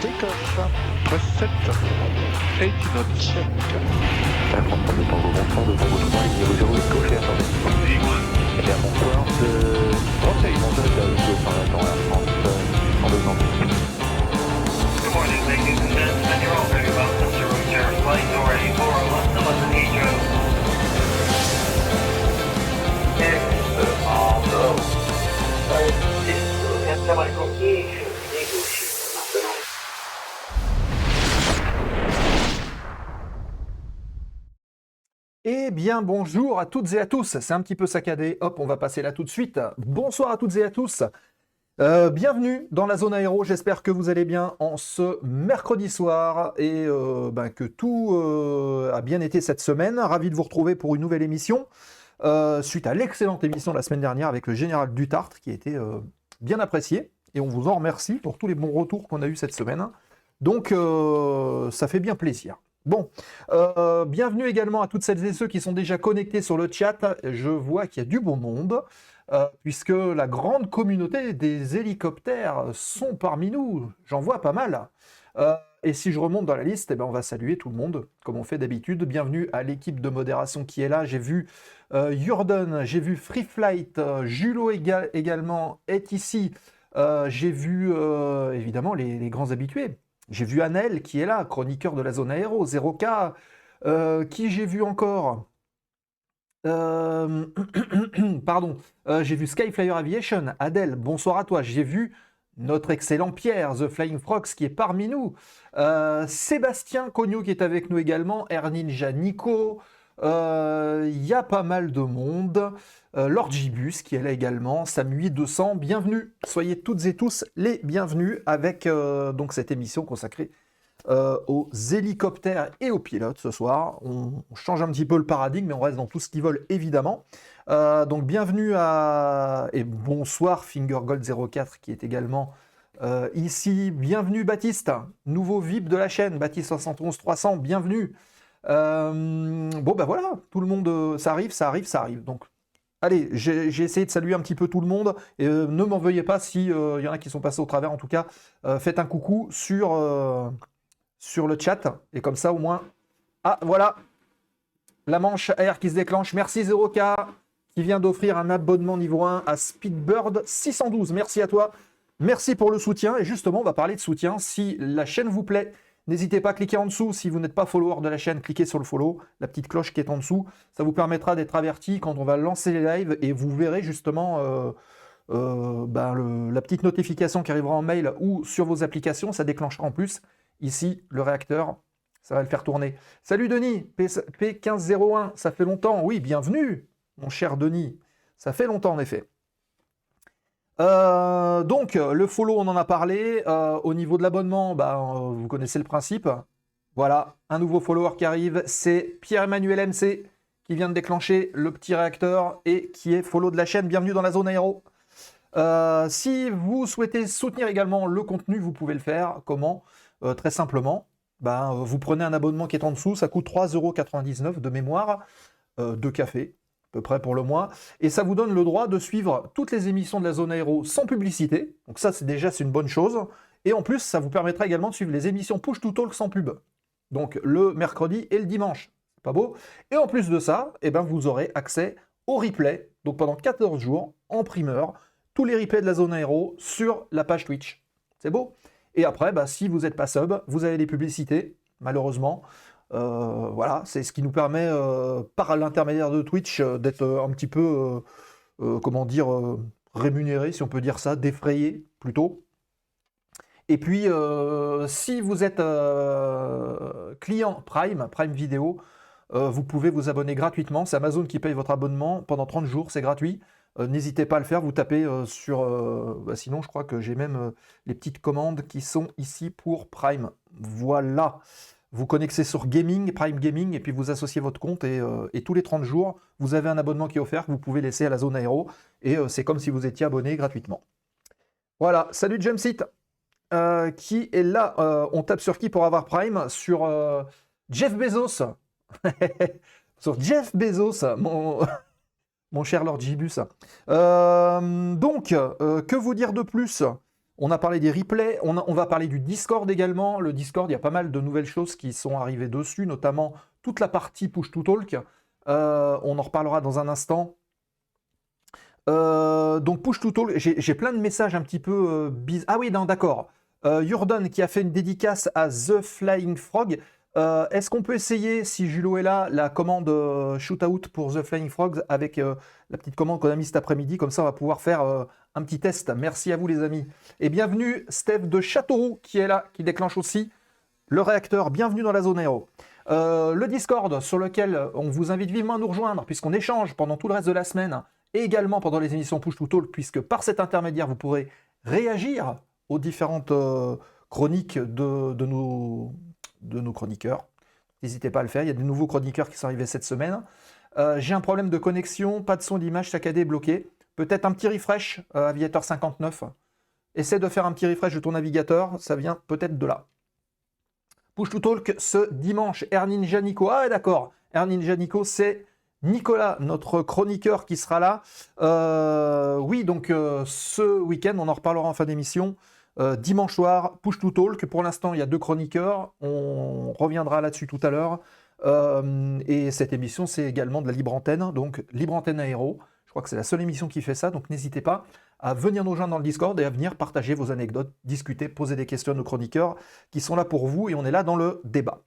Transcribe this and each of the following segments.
take-off. Reset. 8 knots. Check. François de Tango, bonsoir, de Tango 3, ligne 08, gauche et attendez. Eh bien, bonsoir, de Bretagne, bonsoir, de Hugo, par attend la France, en deux ans. Good morning, ladies and gentlemen. You're all very welcome to room service flight already 401 to London Heathrow. Eh bien, bonjour à toutes et à tous. C'est un petit peu saccadé. Hop, on va passer là tout de suite. Bonsoir à toutes et à tous. Bienvenue dans la zone aéro. J'espère que vous allez bien en ce mercredi soir et que tout a bien été cette semaine. Ravi de vous retrouver pour une nouvelle émission. Suite à l'excellente émission la semaine dernière avec le général Dutart qui a été bien apprécié. Et on vous en remercie pour tous les bons retours qu'on a eu cette semaine. Donc, ça fait bien plaisir. Bon, bienvenue également à toutes celles et ceux qui sont déjà connectés sur le chat. Je vois qu'il y a du beau monde, puisque la grande communauté des hélicoptères sont parmi nous. J'en vois pas mal. Et si je remonte dans la liste, on va saluer tout le monde, comme on fait d'habitude. Bienvenue à l'équipe de modération qui est là. J'ai vu Jordan, j'ai vu Free Flight, Julo également est ici. J'ai vu évidemment les grands habitués. J'ai vu Anel qui est là, chroniqueur de la zone aéro, 0K. Qui j'ai vu encore Pardon. J'ai vu Skyflyer Aviation. Adèle, bonsoir à toi. J'ai vu notre excellent Pierre, The Flying Frogs, qui est parmi nous. Sébastien Cogno qui est avec nous également. Air Ninja Nico. Il y a pas mal de monde. Lord Gibus qui est là également. Samui 200, bienvenue. Soyez toutes et tous les bienvenus avec donc cette émission consacrée aux hélicoptères et aux pilotes ce soir. On change un petit peu le paradigme, mais on reste dans tout ce qu'ils veulent évidemment. Donc bienvenue à... et bonsoir Fingergold04 qui est également ici. Bienvenue Baptiste, nouveau VIP de la chaîne, Baptiste 71 300, bienvenue. Bon ben voilà, tout le monde, ça arrive. Donc allez, j'ai essayé de saluer un petit peu tout le monde, et ne m'en veuillez pas si y en a qui sont passés au travers, en tout cas, faites un coucou sur le chat, et comme ça au moins... Ah voilà, la manche air qui se déclenche, merci 0K, qui vient d'offrir un abonnement niveau 1 à Speedbird 612, merci à toi, merci pour le soutien, et justement on va parler de soutien, si la chaîne vous plaît, n'hésitez pas à cliquer en dessous, si vous n'êtes pas follower de la chaîne, cliquez sur le follow, la petite cloche qui est en dessous, ça vous permettra d'être averti quand on va lancer les lives, et vous verrez justement la petite notification qui arrivera en mail ou sur vos applications, ça déclenchera en plus, ici, le réacteur, ça va le faire tourner. Salut Denis, P1501, ça fait longtemps, oui, bienvenue, mon cher Denis, ça fait longtemps en effet. Donc, le follow, on en a parlé. Au niveau de l'abonnement, vous connaissez le principe. Voilà, un nouveau follower qui arrive, c'est Pierre-Emmanuel MC qui vient de déclencher le petit réacteur et qui est follow de la chaîne. Bienvenue dans la zone aéro. Si vous souhaitez soutenir également le contenu, vous pouvez le faire. Comment très simplement, vous prenez un abonnement qui est en dessous, ça coûte 3,99 € de mémoire, de café. Peu près pour le mois, et ça vous donne le droit de suivre toutes les émissions de la zone aéro sans publicité, donc ça c'est une bonne chose, et en plus ça vous permettra également de suivre les émissions Push to Talk sans pub, donc le mercredi et le dimanche, c'est pas beau, et en plus de ça, vous aurez accès au replay, donc pendant 14 jours, en primeur, tous les replays de la zone aéro sur la page Twitch, c'est beau, et après, si vous n'êtes pas sub, vous avez les publicités, malheureusement. Voilà, c'est ce qui nous permet, par l'intermédiaire de Twitch, d'être un petit peu, rémunéré, si on peut dire ça, défrayé plutôt. Et puis, si vous êtes client Prime Vidéo, vous pouvez vous abonner gratuitement. C'est Amazon qui paye votre abonnement pendant 30 jours, c'est gratuit. N'hésitez pas à le faire, vous tapez sinon je crois que j'ai même les petites commandes qui sont ici pour Prime. Voilà. Vous connectez sur Gaming, Prime Gaming, et puis vous associez votre compte, et tous les 30 jours, vous avez un abonnement qui est offert que vous pouvez laisser à la zone aéro, et c'est comme si vous étiez abonné gratuitement. Voilà, salut Jumpseat, qui est là, on tape sur qui pour avoir Prime? Sur Jeff Bezos. Sur Jeff Bezos, mon cher Lord Gibus. Donc, que vous dire de plus? On a parlé des replays, on va parler du Discord également. Le Discord, il y a pas mal de nouvelles choses qui sont arrivées dessus, notamment toute la partie Push to Talk. On en reparlera dans un instant. Donc Push to Talk, j'ai plein de messages un petit peu bizarres. Ah oui, non, d'accord. Jordan qui a fait une dédicace à The Flying Frog. Est-ce qu'on peut essayer, si Julo est là, la commande shootout pour The Flying Frogs avec la petite commande qu'on a mise cet après-midi? Comme ça, on va pouvoir faire un petit test. Merci à vous, les amis. Et bienvenue, Steph de Châteauroux, qui est là, qui déclenche aussi le réacteur. Bienvenue dans la zone aéro. Le Discord, sur lequel on vous invite vivement à nous rejoindre, puisqu'on échange pendant tout le reste de la semaine, et également pendant les émissions Push to Talk, puisque par cet intermédiaire, vous pourrez réagir aux différentes chroniques de nos chroniqueurs. N'hésitez pas à le faire, il y a des nouveaux chroniqueurs qui sont arrivés cette semaine. J'ai un problème de connexion, pas de son d'image, saccadé, bloqué. Peut-être un petit refresh, Aviator 59. Essaie de faire un petit refresh de ton navigateur, ça vient peut-être de là. Push to Talk ce dimanche, Air Ninja Nico. Ah d'accord, Air Ninja Nico, c'est Nicolas, notre chroniqueur qui sera là. Oui, donc ce week-end, on en reparlera en fin d'émission. Dimanche soir, Push to Talk. Pour l'instant, il y a 2 chroniqueurs. On reviendra là-dessus tout à l'heure. Et cette émission, c'est également de la libre antenne, donc libre antenne aéro. Je crois que c'est la seule émission qui fait ça, donc n'hésitez pas à venir nous rejoindre dans le Discord et à venir partager vos anecdotes, discuter, poser des questions à nos chroniqueurs qui sont là pour vous et on est là dans le débat.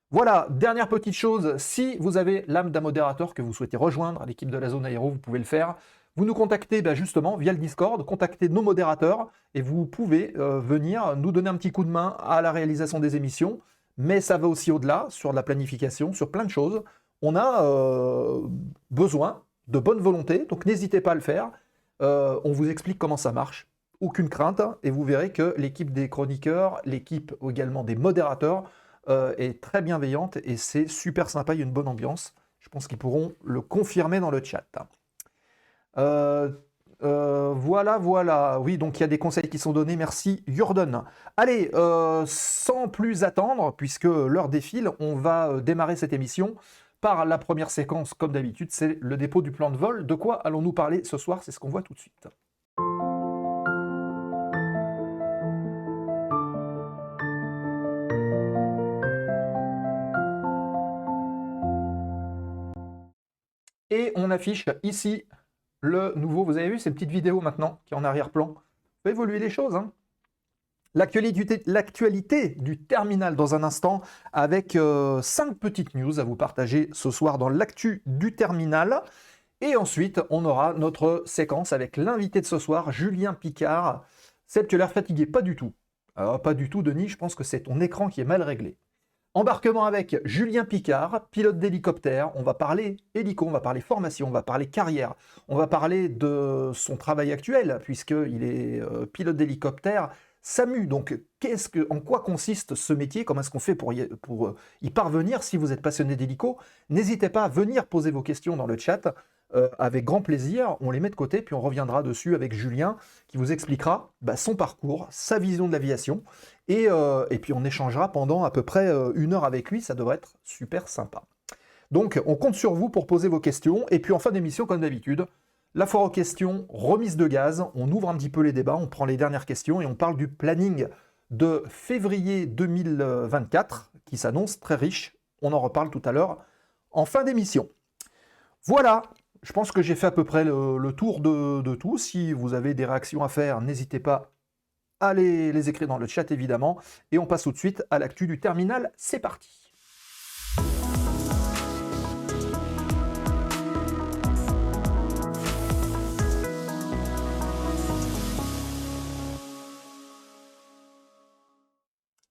Voilà, dernière petite chose, si vous avez l'âme d'un modérateur que vous souhaitez rejoindre à l'équipe de la zone aéro, vous pouvez le faire. Vous nous contactez justement via le Discord, contactez nos modérateurs et vous pouvez venir nous donner un petit coup de main à la réalisation des émissions. Mais ça va aussi au-delà, sur la planification, sur plein de choses. On a besoin de bonne volonté, donc n'hésitez pas à le faire. On vous explique comment ça marche. Aucune crainte, et vous verrez que l'équipe des chroniqueurs, l'équipe également des modérateurs est très bienveillante et c'est super sympa, il y a une bonne ambiance. Je pense qu'ils pourront le confirmer dans le chat. Voilà. Oui, donc il y a des conseils qui sont donnés. Merci, Jordan. Allez, sans plus attendre, puisque l'heure défile, on va démarrer cette émission par la première séquence, comme d'habitude, c'est le dépôt du plan de vol. De quoi allons-nous parler ce soir? C'est ce qu'on voit tout de suite. Et on affiche ici le nouveau, vous avez vu ces petites vidéos maintenant qui est en arrière-plan. Fait évoluer les choses, hein. L'actualité du terminal dans un instant avec 5 petites news à vous partager ce soir dans l'actu du terminal. Et ensuite, on aura notre séquence avec l'invité de ce soir, Julien Picard. Seb, tu as l'air fatigué? Pas du tout. Pas du tout, Denis, je pense que c'est ton écran qui est mal réglé. Embarquement avec Julien Picard, pilote d'hélicoptère. On va parler hélico, on va parler formation, on va parler carrière, on va parler de son travail actuel, puisqu'il est pilote d'hélicoptère SAMU. Donc, en quoi consiste ce métier? Comment est-ce qu'on fait pour y parvenir? Si vous êtes passionné d'hélico, n'hésitez pas à venir poser vos questions dans le chat. Avec grand plaisir, on les met de côté, puis on reviendra dessus avec Julien, qui vous expliquera son parcours, sa vision de l'aviation, et puis on échangera pendant à peu près 1 heure avec lui, ça devrait être super sympa. Donc, on compte sur vous pour poser vos questions, et puis en fin d'émission, comme d'habitude, la foire aux questions, remise de gaz, on ouvre un petit peu les débats, on prend les dernières questions, et on parle du planning de février 2024, qui s'annonce très riche, on en reparle tout à l'heure, en fin d'émission. Voilà, je pense que j'ai fait à peu près le tour de tout. Si vous avez des réactions à faire, n'hésitez pas à les écrire dans le chat, évidemment. Et on passe tout de suite à l'actu du terminal. C'est parti.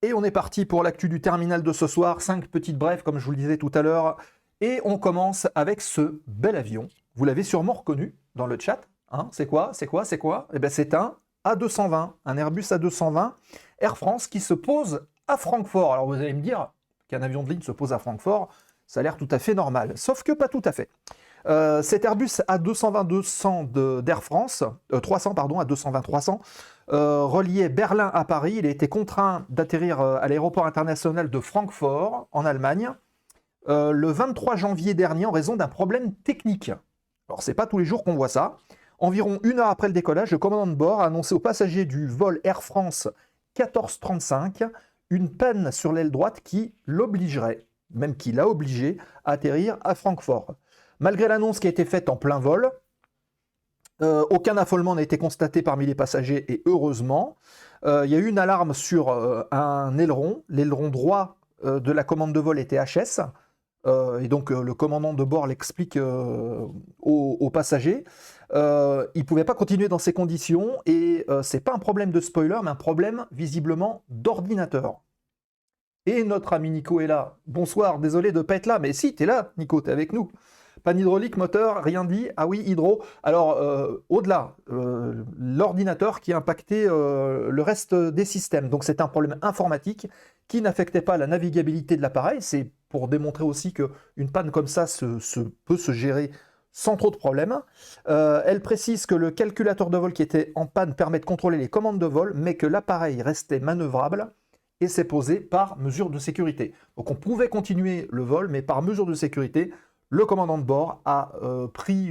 Et on est parti pour l'actu du terminal de ce soir. 5 petites brèves, comme je vous le disais tout à l'heure. Et on commence avec ce bel avion. Vous l'avez sûrement reconnu dans le chat. Hein, c'est quoi? Eh bien, c'est un A220, un Airbus A220 Air France qui se pose à Francfort. Alors vous allez me dire qu'un avion de ligne se pose à Francfort, ça a l'air tout à fait normal. Sauf que pas tout à fait. Cet Airbus A220-200 d'Air France, 300 pardon, A220-300, relié Berlin à Paris, il a été contraint d'atterrir à l'aéroport international de Francfort, en Allemagne, le 23 janvier dernier en raison d'un problème technique. Alors, c'est pas tous les jours qu'on voit ça. Environ 1 heure après le décollage, le commandant de bord a annoncé aux passagers du vol Air France 1435 une panne sur l'aile droite qui l'obligerait, même qui l'a obligé, à atterrir à Francfort. Malgré l'annonce qui a été faite en plein vol, aucun affolement n'a été constaté parmi les passagers et heureusement, il y a eu une alarme sur un aileron, l'aileron droit de la commande de vol était HS, et donc le commandant de bord l'explique aux passagers. Il ne pouvait pas continuer dans ces conditions et c'est pas un problème de spoiler, mais un problème visiblement d'ordinateur. Et notre ami Nico est là. Bonsoir, désolé de ne pas être là, mais si, tu es là, Nico, tu es avec nous. Panne hydraulique, moteur, rien dit. Ah oui, hydro. Alors, au-delà, l'ordinateur qui a impacté le reste des systèmes. Donc, c'est un problème informatique qui n'affectait pas la navigabilité de l'appareil. C'est pour démontrer aussi qu'une panne comme ça peut se gérer sans trop de problèmes. Elle précise que le calculateur de vol qui était en panne permet de contrôler les commandes de vol, mais que l'appareil restait manœuvrable et s'est posé par mesure de sécurité. Donc, on pouvait continuer le vol, mais par mesure de sécurité, le commandant de bord a pris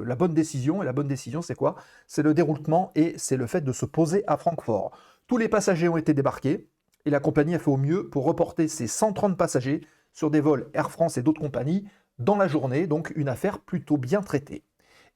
la bonne décision. Et la bonne décision, c'est quoi? C'est le déroulement et c'est le fait de se poser à Francfort. Tous les passagers ont été débarqués et la compagnie a fait au mieux pour reporter ses 130 passagers sur des vols Air France et d'autres compagnies dans la journée. Donc une affaire plutôt bien traitée.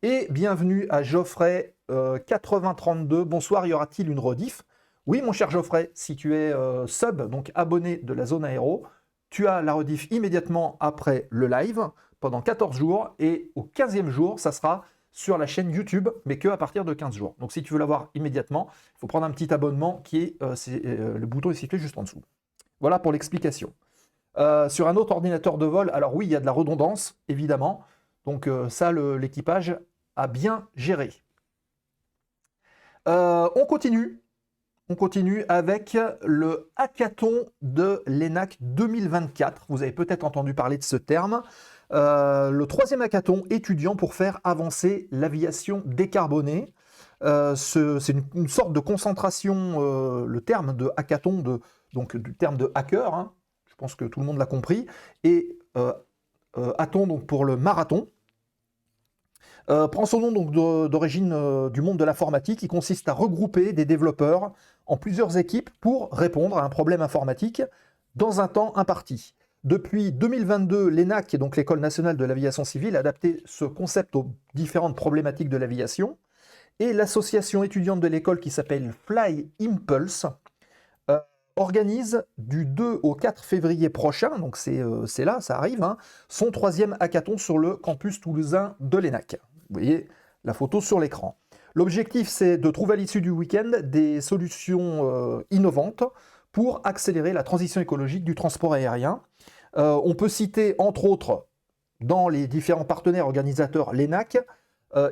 Et bienvenue à Geoffrey 8032. Bonsoir, y aura-t-il une rediff? Oui, mon cher Geoffrey, si tu es sub, donc abonné de la zone aéro, tu as la rediff immédiatement après le live, pendant 14 jours, et au 15e jour, ça sera sur la chaîne YouTube, mais que à partir de 15 jours. Donc si tu veux l'avoir immédiatement, il faut prendre un petit abonnement qui est, le bouton est situé juste en dessous. Voilà pour l'explication. Sur un autre ordinateur de vol, alors oui, il y a de la redondance, évidemment, donc ça, l'équipage a bien géré. On continue. On continue avec le hackathon de l'ENAC 2024. Vous avez peut-être entendu parler de ce terme. Le 3e hackathon étudiant pour faire avancer l'aviation décarbonée. C'est une sorte de concentration, le terme de hackathon, donc du terme de hacker, hein, je pense que tout le monde l'a compris, et hackathon donc pour le marathon. Prend son nom donc d'origine du monde de l'informatique, qui consiste à regrouper des développeurs en plusieurs équipes pour répondre à un problème informatique dans un temps imparti. Depuis 2022, l'ENAC, donc l'École nationale de l'aviation civile, a adapté ce concept aux différentes problématiques de l'aviation, et l'association étudiante de l'école qui s'appelle Fly Impulse organise du 2 au 4 février prochain, donc c'est là, ça arrive, hein, son 3e hackathon sur le campus toulousain de l'ENAC. Vous voyez la photo sur l'écran. L'objectif, c'est de trouver à l'issue du week-end des solutions innovantes pour accélérer la transition écologique du transport aérien. On peut citer, entre autres, dans les différents partenaires organisateurs, l'ENAC,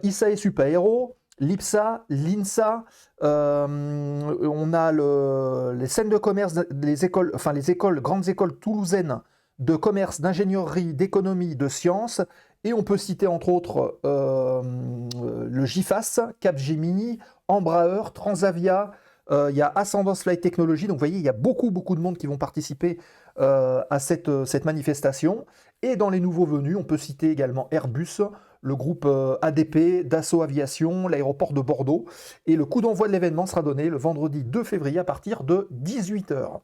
ISAE Supaéro, l'IPSA, l'INSA, on a les scènes de commerce, grandes écoles toulousaines de commerce, d'ingénierie, d'économie, de sciences, et on peut citer entre autres le GIFAS, Capgemini, Embraer, Transavia, il y a Ascendance Flight Technology, donc vous voyez, il y a beaucoup de monde qui vont participer à cette manifestation. Et dans les nouveaux venus, on peut citer également Airbus, le groupe ADP, Dassault Aviation, l'aéroport de Bordeaux. Et le coup d'envoi de l'événement sera donné le vendredi 2 février à partir de 18 h.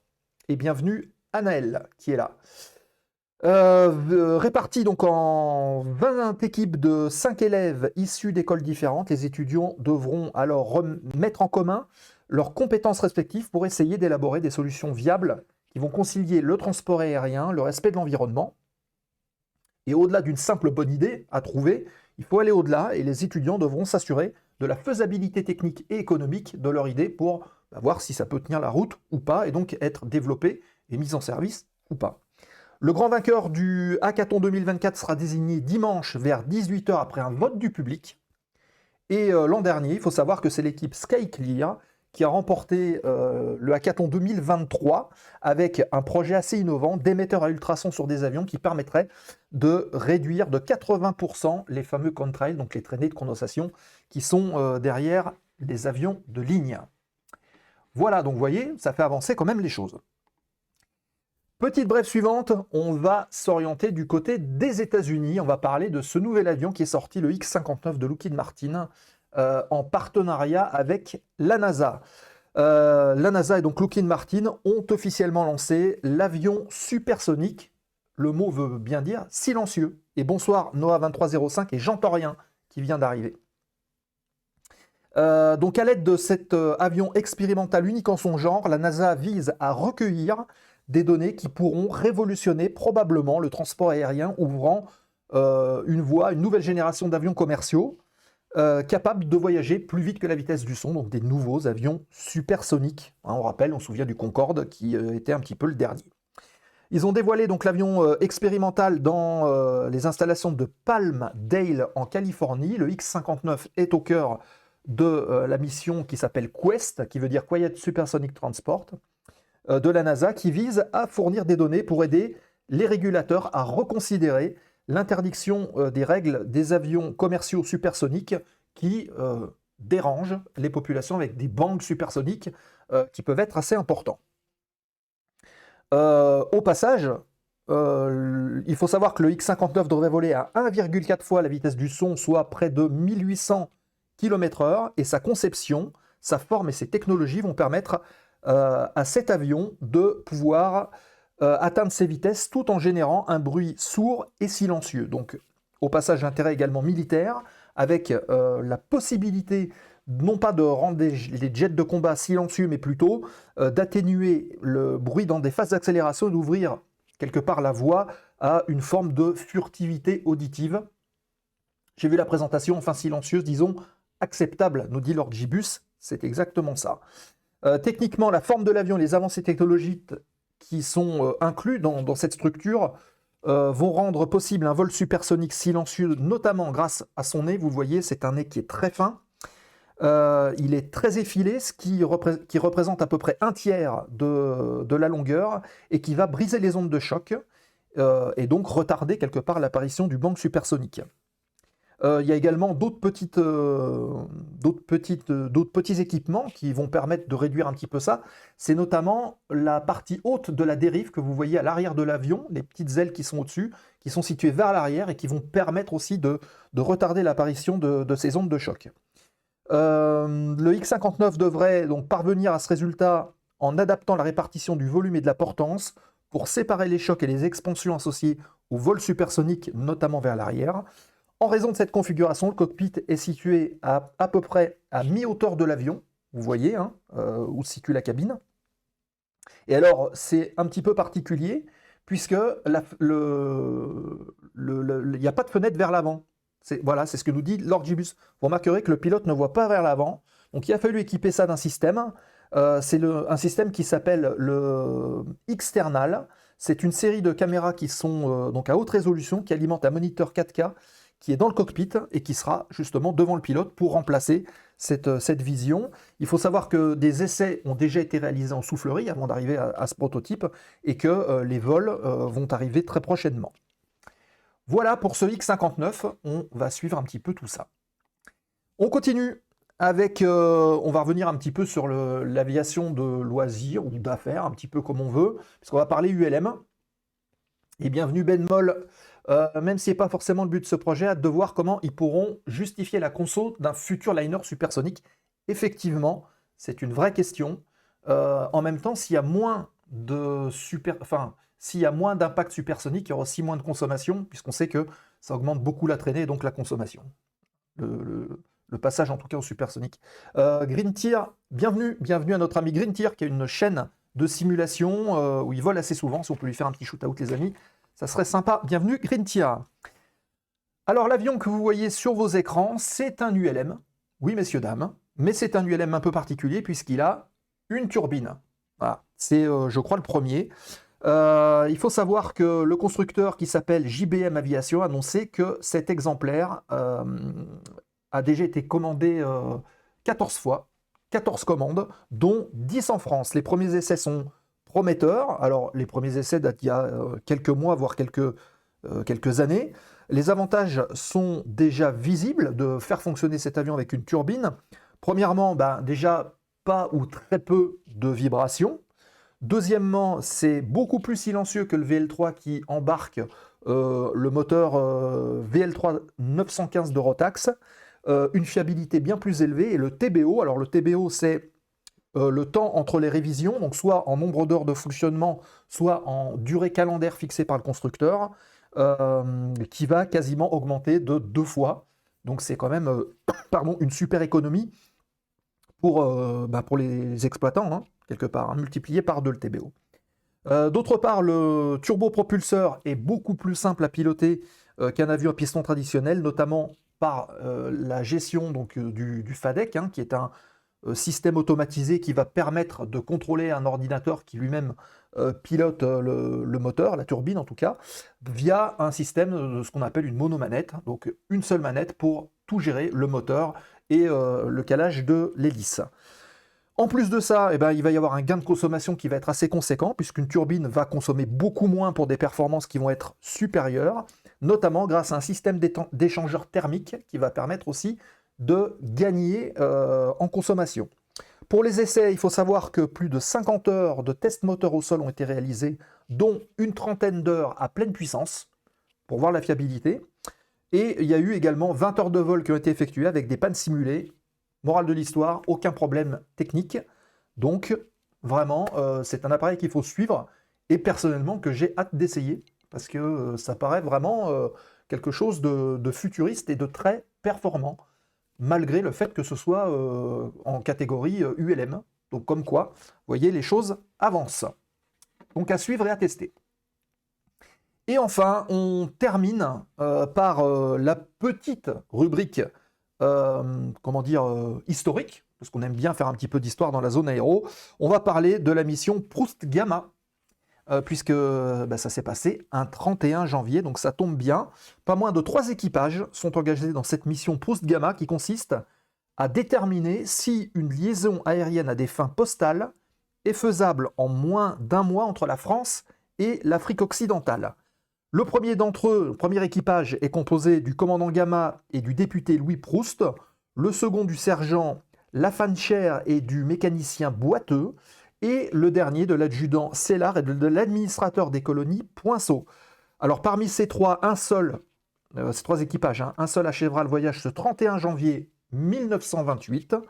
Et bienvenue Anaël qui est là. Répartis donc en 20 équipes de 5 élèves issus d'écoles différentes, les étudiants devront alors mettre en commun leurs compétences respectives pour essayer d'élaborer des solutions viables qui vont concilier le transport aérien, le respect de l'environnement. Et au-delà d'une simple bonne idée à trouver, il faut aller au-delà et les étudiants devront s'assurer de la faisabilité technique et économique de leur idée pour voir si ça peut tenir la route ou pas et donc être développé et mis en service ou pas. Le grand vainqueur du hackathon 2024 sera désigné dimanche vers 18 h après un vote du public. Et l'an dernier, il faut savoir que c'est l'équipe SkyClear qui a remporté le hackathon 2023 avec un projet assez innovant d'émetteur à ultrasons sur des avions qui permettrait de réduire de 80% les fameux contrails, donc les traînées de condensation qui sont derrière les avions de ligne. Voilà, donc vous voyez, ça fait avancer quand même les choses. Petite brève suivante, on va s'orienter du côté des États-Unis. On va parler de ce nouvel avion qui est sorti, le X-59 de Lockheed Martin, en partenariat avec la NASA. La NASA et donc Lockheed Martin ont officiellement lancé l'avion supersonique, le mot veut bien dire silencieux. Et bonsoir Noah 2305 et j'entends rien qui vient d'arriver. Donc à l'aide de cet avion expérimental unique en son genre, la NASA vise à recueillir des données qui pourront révolutionner probablement le transport aérien, ouvrant une voie, une nouvelle génération d'avions commerciaux capables de voyager plus vite que la vitesse du son, donc des nouveaux avions supersoniques. Hein, on rappelle, on se souvient du Concorde qui était un petit peu le dernier. Ils ont dévoilé donc l'avion expérimental dans les installations de Palmdale en Californie. Le X-59 est au cœur de la mission qui s'appelle Quest, qui veut dire Quiet Supersonic Transport, de la NASA, qui vise à fournir des données pour aider les régulateurs à reconsidérer l'interdiction des règles des avions commerciaux supersoniques qui dérangent les populations avec des bangs supersoniques qui peuvent être assez importants. Au passage, il faut savoir que le X-59 devrait voler à 1,4 fois la vitesse du son, soit près de 1800 km/h, et sa conception, sa forme et ses technologies vont permettre à cet avion de pouvoir atteindre ces vitesses tout en générant un bruit sourd et silencieux. Donc, au passage, intérêt également militaire, avec la possibilité non pas de rendre les jets de combat silencieux, mais plutôt d'atténuer le bruit dans des phases d'accélération et d'ouvrir quelque part la voie à une forme de furtivité auditive. J'ai vu la présentation, enfin silencieuse, disons, acceptable, nous dit Lord Gibus, c'est exactement ça. Techniquement, la forme de l'avion et les avancées technologiques qui sont inclus dans cette structure vont rendre possible un vol supersonique silencieux, notamment grâce à son nez. Vous le voyez, c'est un nez qui est très fin. Il est très effilé, ce qui représente à peu près un tiers de la longueur et qui va briser les ondes de choc et donc retarder quelque part l'apparition du bang supersonique. Il y a également d'autres petits équipements qui vont permettre de réduire un petit peu ça. C'est notamment la partie haute de la dérive que vous voyez à l'arrière de l'avion, les petites ailes qui sont au-dessus, qui sont situées vers l'arrière et qui vont permettre aussi de retarder l'apparition de ces ondes de choc. Le X-59 devrait donc parvenir à ce résultat en adaptant la répartition du volume et de la portance pour séparer les chocs et les expansions associées au vol supersonique, notamment vers l'arrière. En raison de cette configuration, le cockpit est situé à peu près à mi-hauteur de l'avion, vous voyez, hein, où se situe la cabine. Et alors, c'est un petit peu particulier, puisque il n'y a pas de fenêtre vers l'avant. Voilà, c'est ce que nous dit Lord Gibus. Vous remarquerez que le pilote ne voit pas vers l'avant, donc il a fallu équiper ça d'un système. C'est un système qui s'appelle le Xternal. C'est une série de caméras qui sont donc à haute résolution, qui alimentent un moniteur 4K, qui est dans le cockpit et qui sera justement devant le pilote pour remplacer cette vision. Il faut savoir que des essais ont déjà été réalisés en soufflerie avant d'arriver à ce prototype et que les vols vont arriver très prochainement. Voilà pour ce X-59, on va suivre un petit peu tout ça. On continue avec, on va revenir un petit peu sur l'aviation de loisirs ou d'affaires, un petit peu comme on veut, puisqu'on va parler ULM. Et bienvenue Ben Moll. Même si ce n'est pas forcément le but de ce projet, hâte de voir comment ils pourront justifier la conso d'un futur liner supersonique. Effectivement, c'est une vraie question. En même temps, s'il y a moins d'impact supersonique, il y aura aussi moins de consommation, puisqu'on sait que ça augmente beaucoup la traînée et donc la consommation. Le passage en tout cas au supersonique. Green Tier, bienvenue à notre ami Green Tier, qui a une chaîne de simulation où il vole assez souvent. Si on peut lui faire un petit shoot-out, les amis, ça serait sympa. Bienvenue, Green Tier. Alors, l'avion que vous voyez sur vos écrans, c'est un ULM. Oui, messieurs, dames. Mais c'est un ULM un peu particulier puisqu'il a une turbine. Voilà. C'est, je crois, le premier. Il faut savoir que le constructeur qui s'appelle JBM Aviation a annoncé que cet exemplaire a déjà été commandé 14 fois, 14 commandes, dont 10 en France. Les premiers essais sont prometteurs. Alors, les premiers essais datent il y a quelques mois, voire quelques années. Les avantages sont déjà visibles de faire fonctionner cet avion avec une turbine. Premièrement, déjà pas ou très peu de vibrations. Deuxièmement, c'est beaucoup plus silencieux que le VL3 qui embarque le moteur VL3 915 de Rotax. une fiabilité bien plus élevée. Et le TBO, alors le TBO c'est le temps entre les révisions, donc soit en nombre d'heures de fonctionnement, soit en durée calendaire fixée par le constructeur, qui va quasiment augmenter de 2 fois. Donc c'est quand même pardon, une super économie pour les exploitants, hein, quelque part, hein, multiplié par 2 le TBO. D'autre part, le turbopropulseur est beaucoup plus simple à piloter qu'un avion à piston traditionnel, notamment par la gestion donc, du FADEC, hein, qui est un système automatisé qui va permettre de contrôler un ordinateur qui lui-même pilote le moteur, la turbine en tout cas, via un système de ce qu'on appelle une monomanette, donc une seule manette pour tout gérer, le moteur et le calage de l'hélice. En plus de ça, eh ben, il va y avoir un gain de consommation qui va être assez conséquent, puisqu'une turbine va consommer beaucoup moins pour des performances qui vont être supérieures, notamment grâce à un système d'échangeur thermique qui va permettre aussi de gagner en consommation. Pour les essais, il faut savoir que plus de 50 heures de tests moteurs au sol ont été réalisés, dont une trentaine d'heures à pleine puissance, pour voir la fiabilité. Et il y a eu également 20 heures de vol qui ont été effectuées avec des pannes simulées. Morale de l'histoire, aucun problème technique. Donc, vraiment, c'est un appareil qu'il faut suivre et personnellement que j'ai hâte d'essayer parce que ça paraît vraiment quelque chose de futuriste et de très performant, malgré le fait que ce soit en catégorie ULM. Donc, comme quoi, vous voyez, les choses avancent. Donc, à suivre et à tester. Et enfin, on termine par la petite rubrique historique, parce qu'on aime bien faire un petit peu d'histoire dans la zone aéro. On va parler de la mission Proust Gamma, puisque ça s'est passé un 31 janvier, donc ça tombe bien. Pas moins de 3 équipages sont engagés dans cette mission Proust Gamma qui consiste à déterminer si une liaison aérienne à des fins postales est faisable en moins d'1 mois entre la France et l'Afrique occidentale. Le premier d'entre eux, le premier équipage, est composé du commandant Gamma et du député Louis Proust, le second du sergent Lafancher et du mécanicien Boiteux, et le dernier de l'adjudant Sellard et de l'administrateur des colonies Poinceau. Alors parmi ces trois, ces 3 équipages, hein, un seul achèvera le voyage ce 31 janvier 1928. Vous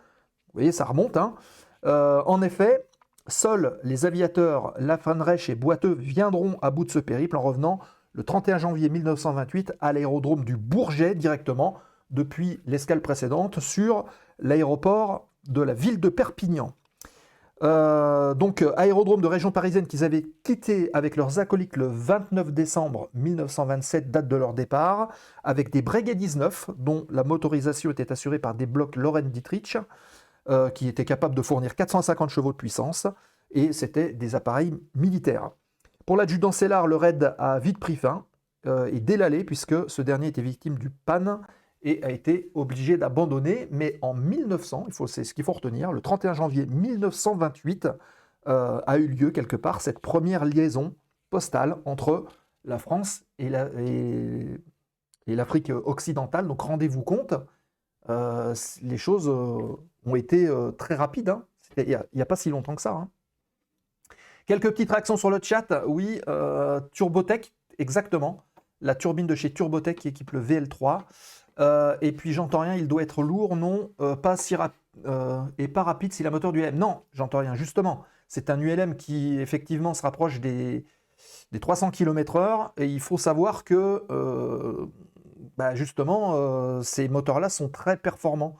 voyez, ça remonte. Hein. En effet, seuls les aviateurs Lafancher et Boiteux viendront à bout de ce périple en revenant le 31 janvier 1928 à l'aérodrome du Bourget directement, depuis l'escale précédente, sur l'aéroport de la ville de Perpignan. Donc aérodrome de région parisienne qu'ils avaient quitté avec leurs acolytes le 29 décembre 1927, date de leur départ, avec des Breguet 19, dont la motorisation était assurée par des blocs Loren Dietrich, qui étaient capables de fournir 450 chevaux de puissance, et c'était des appareils militaires. Pour l'adjudant Sellard, le raid a vite pris fin et dès l'aller, puisque ce dernier était victime du panne et a été obligé d'abandonner. Mais en 1900, c'est ce qu'il faut retenir, le 31 janvier 1928 a eu lieu quelque part cette première liaison postale entre la France et l'Afrique occidentale. Donc rendez-vous compte, les choses ont été très rapides. Hein. Il n'y a pas si longtemps que ça. Hein. Quelques petites réactions sur le chat. Oui, Turbotech, exactement. La turbine de chez Turbotech qui équipe le VL3. Et puis, j'entends rien, il doit être lourd. Non, pas si et pas rapide si la moteur du ULM. Non, j'entends rien. Justement, c'est un ULM qui, effectivement, se rapproche des 300 km/h. Et il faut savoir que, justement, ces moteurs-là sont très performants.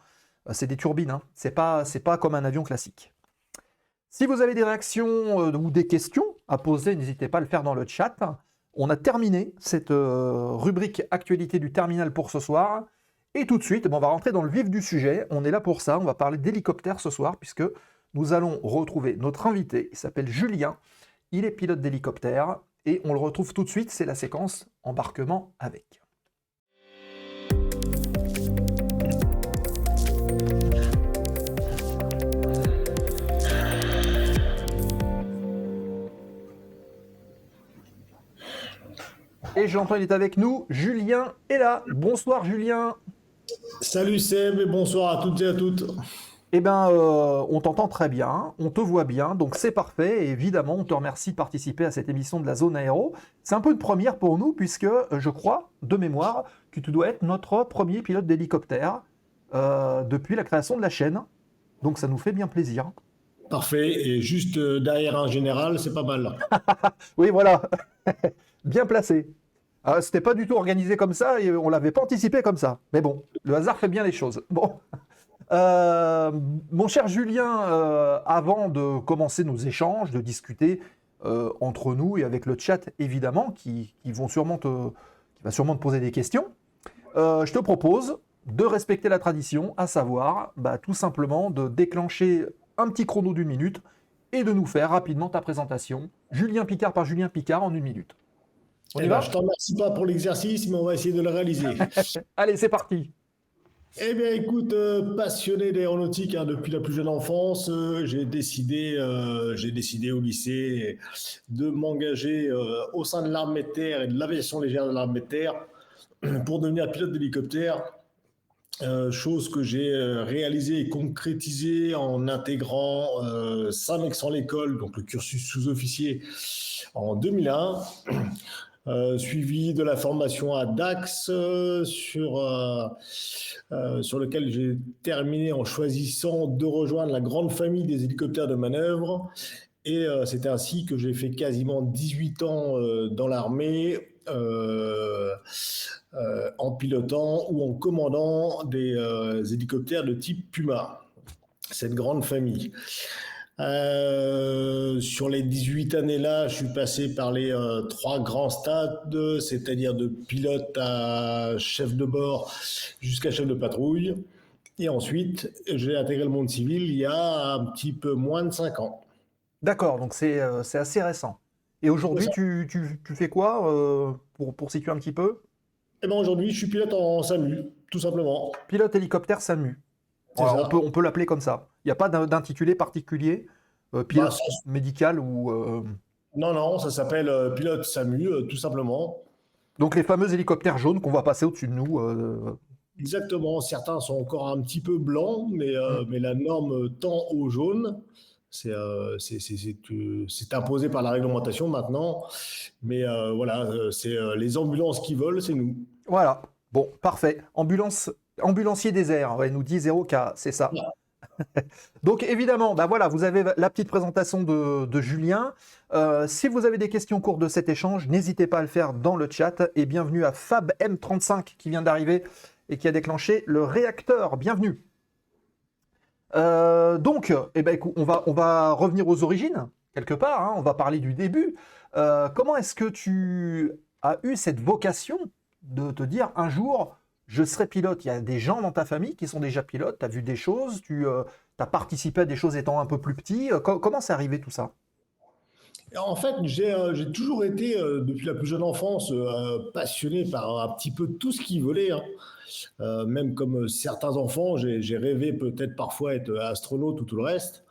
C'est des turbines. Hein. C'est pas comme un avion classique. Si vous avez des réactions ou des questions à poser, n'hésitez pas à le faire dans le chat. On a terminé cette rubrique actualité du terminal pour ce soir. Et tout de suite, on va rentrer dans le vif du sujet. On est là pour ça. On va parler d'hélicoptère ce soir, puisque nous allons retrouver notre invité. Il s'appelle Julien. Il est pilote d'hélicoptère. Et on le retrouve tout de suite. C'est la séquence embarquement avec. Et j'entends, il est avec nous. Julien est là. Bonsoir Julien. Salut Seb et bonsoir à toutes et à toutes. Eh bien, on t'entend très bien, on te voit bien, donc c'est parfait. Et évidemment, on te remercie de participer à cette émission de la Zone Aéro. C'est un peu une première pour nous, puisque je crois, de mémoire, que tu dois être notre premier pilote d'hélicoptère. depuis la création de la chaîne. Donc ça nous fait bien plaisir. Parfait. Et juste derrière un général, c'est pas mal. Oui, voilà. Bien placé. C'était pas du tout organisé comme ça et on l'avait pas anticipé comme ça. Mais bon, le hasard fait bien les choses. Bon. Mon cher Julien, avant de commencer nos échanges, de discuter entre nous et avec le chat évidemment, qui va sûrement te poser des questions, je te propose de respecter la tradition, à savoir tout simplement de déclencher un petit chrono d'1 minute et de nous faire rapidement ta présentation, Julien Picard par Julien Picard en 1 minute. On y va ? Je t'en remercie pas pour l'exercice, mais on va essayer de le réaliser. Allez, c'est parti. Eh bien, écoute, passionné d'aéronautique depuis la plus jeune enfance, j'ai décidé au lycée de m'engager au sein de l'armée de terre et de l'aviation légère de l'armée de terre pour devenir pilote d'hélicoptère. Chose que j'ai réalisée et concrétisée en intégrant Saint-Mexan l'école, donc le cursus sous-officier, en 2001. Suivi de la formation à Dax sur lequel j'ai terminé en choisissant de rejoindre la grande famille des hélicoptères de manœuvre. Et c'est ainsi que j'ai fait quasiment 18 ans dans l'armée en pilotant ou en commandant des hélicoptères de type Puma, cette grande famille. Sur les 18 années-là, je suis passé par les 3 grands stades, c'est-à-dire de pilote à chef de bord jusqu'à chef de patrouille. Et ensuite, j'ai intégré le monde civil il y a un petit peu moins de 5 ans. D'accord, donc c'est assez récent. Et aujourd'hui, tu fais quoi pour situer un petit peu ? Eh bien, aujourd'hui, je suis pilote en SAMU, tout simplement. Pilote hélicoptère SAMU. Voilà, on peut l'appeler comme ça. Il n'y a pas d'intitulé particulier, pilote médical ou... Non, ça s'appelle pilote SAMU, tout simplement. Donc les fameux hélicoptères jaunes qu'on va passer au-dessus de nous. Exactement, certains sont encore un petit peu blancs, mais la norme tend au jaune. C'est imposé par la réglementation maintenant. Mais voilà, c'est les ambulances qui volent, c'est nous. Voilà, bon, parfait. Ambulancier des airs, ouais, nous dit 0K, c'est ça. Voilà. Donc évidemment, voilà, vous avez la petite présentation de Julien. Si vous avez des questions au cours de cet échange, n'hésitez pas à le faire dans le chat. Et bienvenue à Fab M35 qui vient d'arriver et qui a déclenché le réacteur. Bienvenue. Donc, écoute, on va revenir aux origines, quelque part. Hein, on va parler du début. Comment est-ce que tu as eu cette vocation de te dire un jour, je serai pilote? Il y a des gens dans ta famille qui sont déjà pilotes, tu as vu des choses, tu as participé à des choses étant un peu plus petit. Comment c'est arrivé tout ça? En fait, j'ai toujours été, depuis la plus jeune enfance, passionné par un petit peu tout ce qui volait. Hein. Même comme certains enfants, j'ai rêvé peut-être parfois être astronaute ou tout le reste.